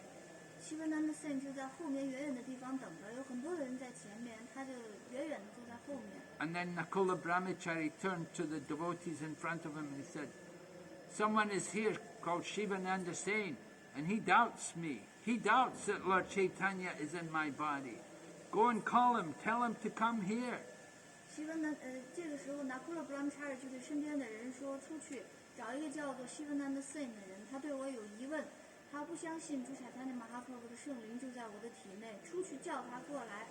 Shivananda Singh 就在后面远远的地方等着，有很多的人在前面，他就远远的坐在后面。 And then Nakula Brahmachari turned to the devotees in front of him and he said, someone is here called Shivananda Sen, and he doubts me. He doubts that Lord Chaitanya is in my body. Go and call him. Tell him to come here. 这个时候 Nakula Brahmachari 就对身边的人说，出去找一个叫做 Shivananda Singh 的人，他对我有疑问。 他不相信主宰他那马哈婆婆的圣灵就在我的体内，出去叫他过来。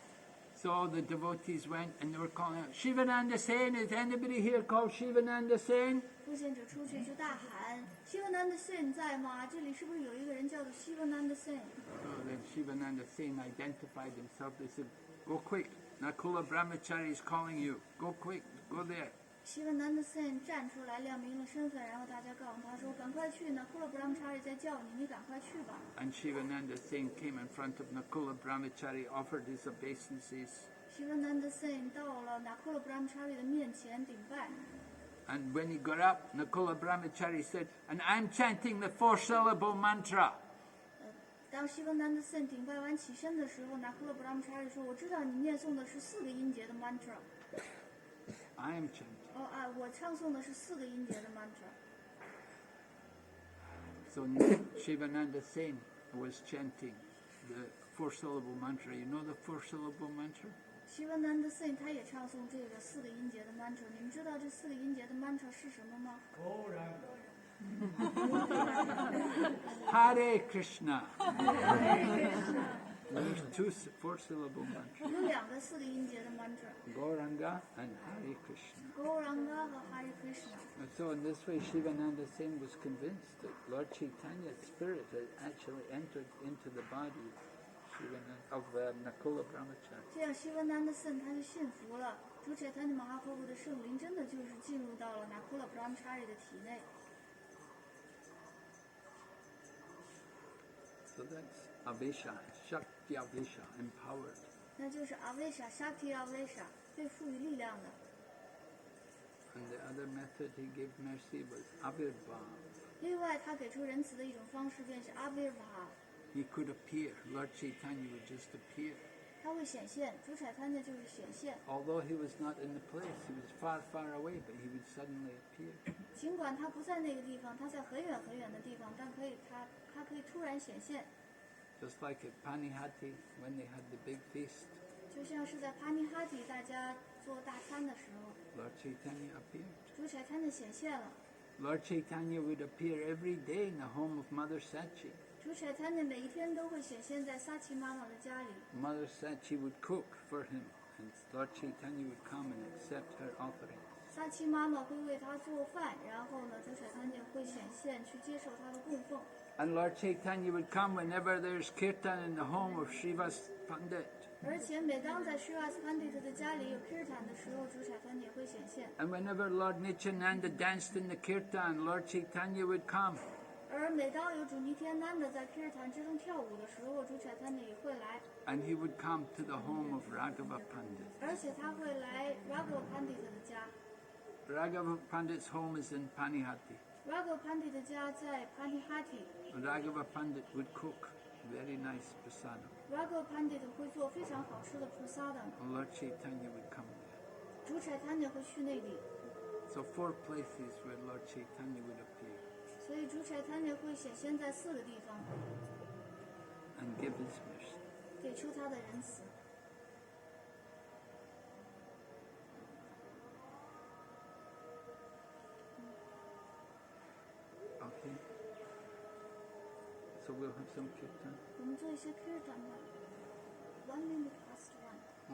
So the devotees went and they were calling out, Shivananda Sen, is anybody here called Shivananda Sen? 不出现者出去就大喊 Shivananda Sen 在吗？这里是不是有一个人叫做 Shivananda Sen？ So then Shivananda Sen identified himself. They said, "Go quick! Nakula Brahmachari is calling you. Go quick! Go there." Shivananda Sen 站出来亮明了身份，然后大家告诉他说：“赶快去呢，Nakula Brahmachari 在叫你，你赶快去吧。” And Shivananda Sen came in front of Nakula Brahmachari, offered his obeisances. Shivananda Sen 到了 Nakula Brahmachari 的面前顶拜。And when he got up, Nakula Brahmachari said, "And I'm chanting the 4-syllable mantra." 当Shivananda Sen 顶拜完起身的时候 ，Nakula Brahmachari 说：“我知道你念诵的是4个音节的 mantra。” I am chanting. 我唱诵的是4个音节的 mantra。 So Shivananda Sen was chanting the 4-syllable mantra. You know the 4-syllable mantra? Shivananda Sen 他也唱诵这个4个音节的 mantra。你们知道这4个音节的 mantra 是什么吗？ Hare Krishna. There's 2 4-syllable mantras. 有2个4个音节的 mantra， Gauranga and Hare Krishna. Gauranga 和 Hare Krishna。 And so in this way, Shivananda Sen was convinced that Lord Chaitanya's spirit had actually entered into the body of Nakula Brahmachari. 这样Shivananda Sen 他就信服了，主宰他的马哈婆布的圣灵真的就是进入到了 Nakula Brahmachari 的体内。 So that's Avesha, Shakti Avesha, empowered. 那就是 Avesha Shakti Avesha 被赋予力量的。 And the other method he gave mercy was Avirbha. 另外，他给出仁慈的一种方式便是 Avirbha， He could appear. Lord Chaitanya would just appear. 他会显现，主宰他呢就是显现。 Although he was not in the place, he was far, far away, but he would suddenly appear. 尽管他不在那个地方，他在很远很远的地方，但他可以突然显现。 Just like at Panihati, when they had the big feast, 就像是在帕尼哈提大家做大餐的时候， Lord Chaitanya appeared. 主宰他呢显现了。 Lord Chaitanya would appear every day in the home of Mother Sachi. 主宰他呢每一天都会显现在撒奇妈妈的家里。 Mother Sachi would cook for him, and Lord Chaitanya would come and accept her offering. 撒奇妈妈会为他做饭，然后呢，主宰他呢会显现去接受他的供奉。 And Lord Chaitanya would come whenever there's kirtan in the home of Srivas Pandit. 而且每当在 Srivas Pandit 的家里有 kirtan 的时候，主宰他呢也会显现。 And whenever Lord Nityananda danced in the kirtan, Lord Chaitanya would come. 而每当有主尼天南的在 kirtan 之中跳舞的时候，主宰他呢也会来， And he would come to the home of Raghava Pandit. 而且他会来 Raghava Pandit 的家。 Raghava Pandit's home is in Panihati. Raghava Pandit 的家在 Panihati。 Raghava Pandit would cook very nice prasadam. Raghava Pandit 会做非常好吃的 prasadam， And Lord Chaitanya would come there. 主宰他呢会去那里， So 4 places where Lord Chaitanya would appear 所以主宰他呢会显现在4个地方， and give his mercy. 给出他的仁慈。 Okay. So we'll have some kirtan. 我们做一些 kirtan 吧。1 minute past 1。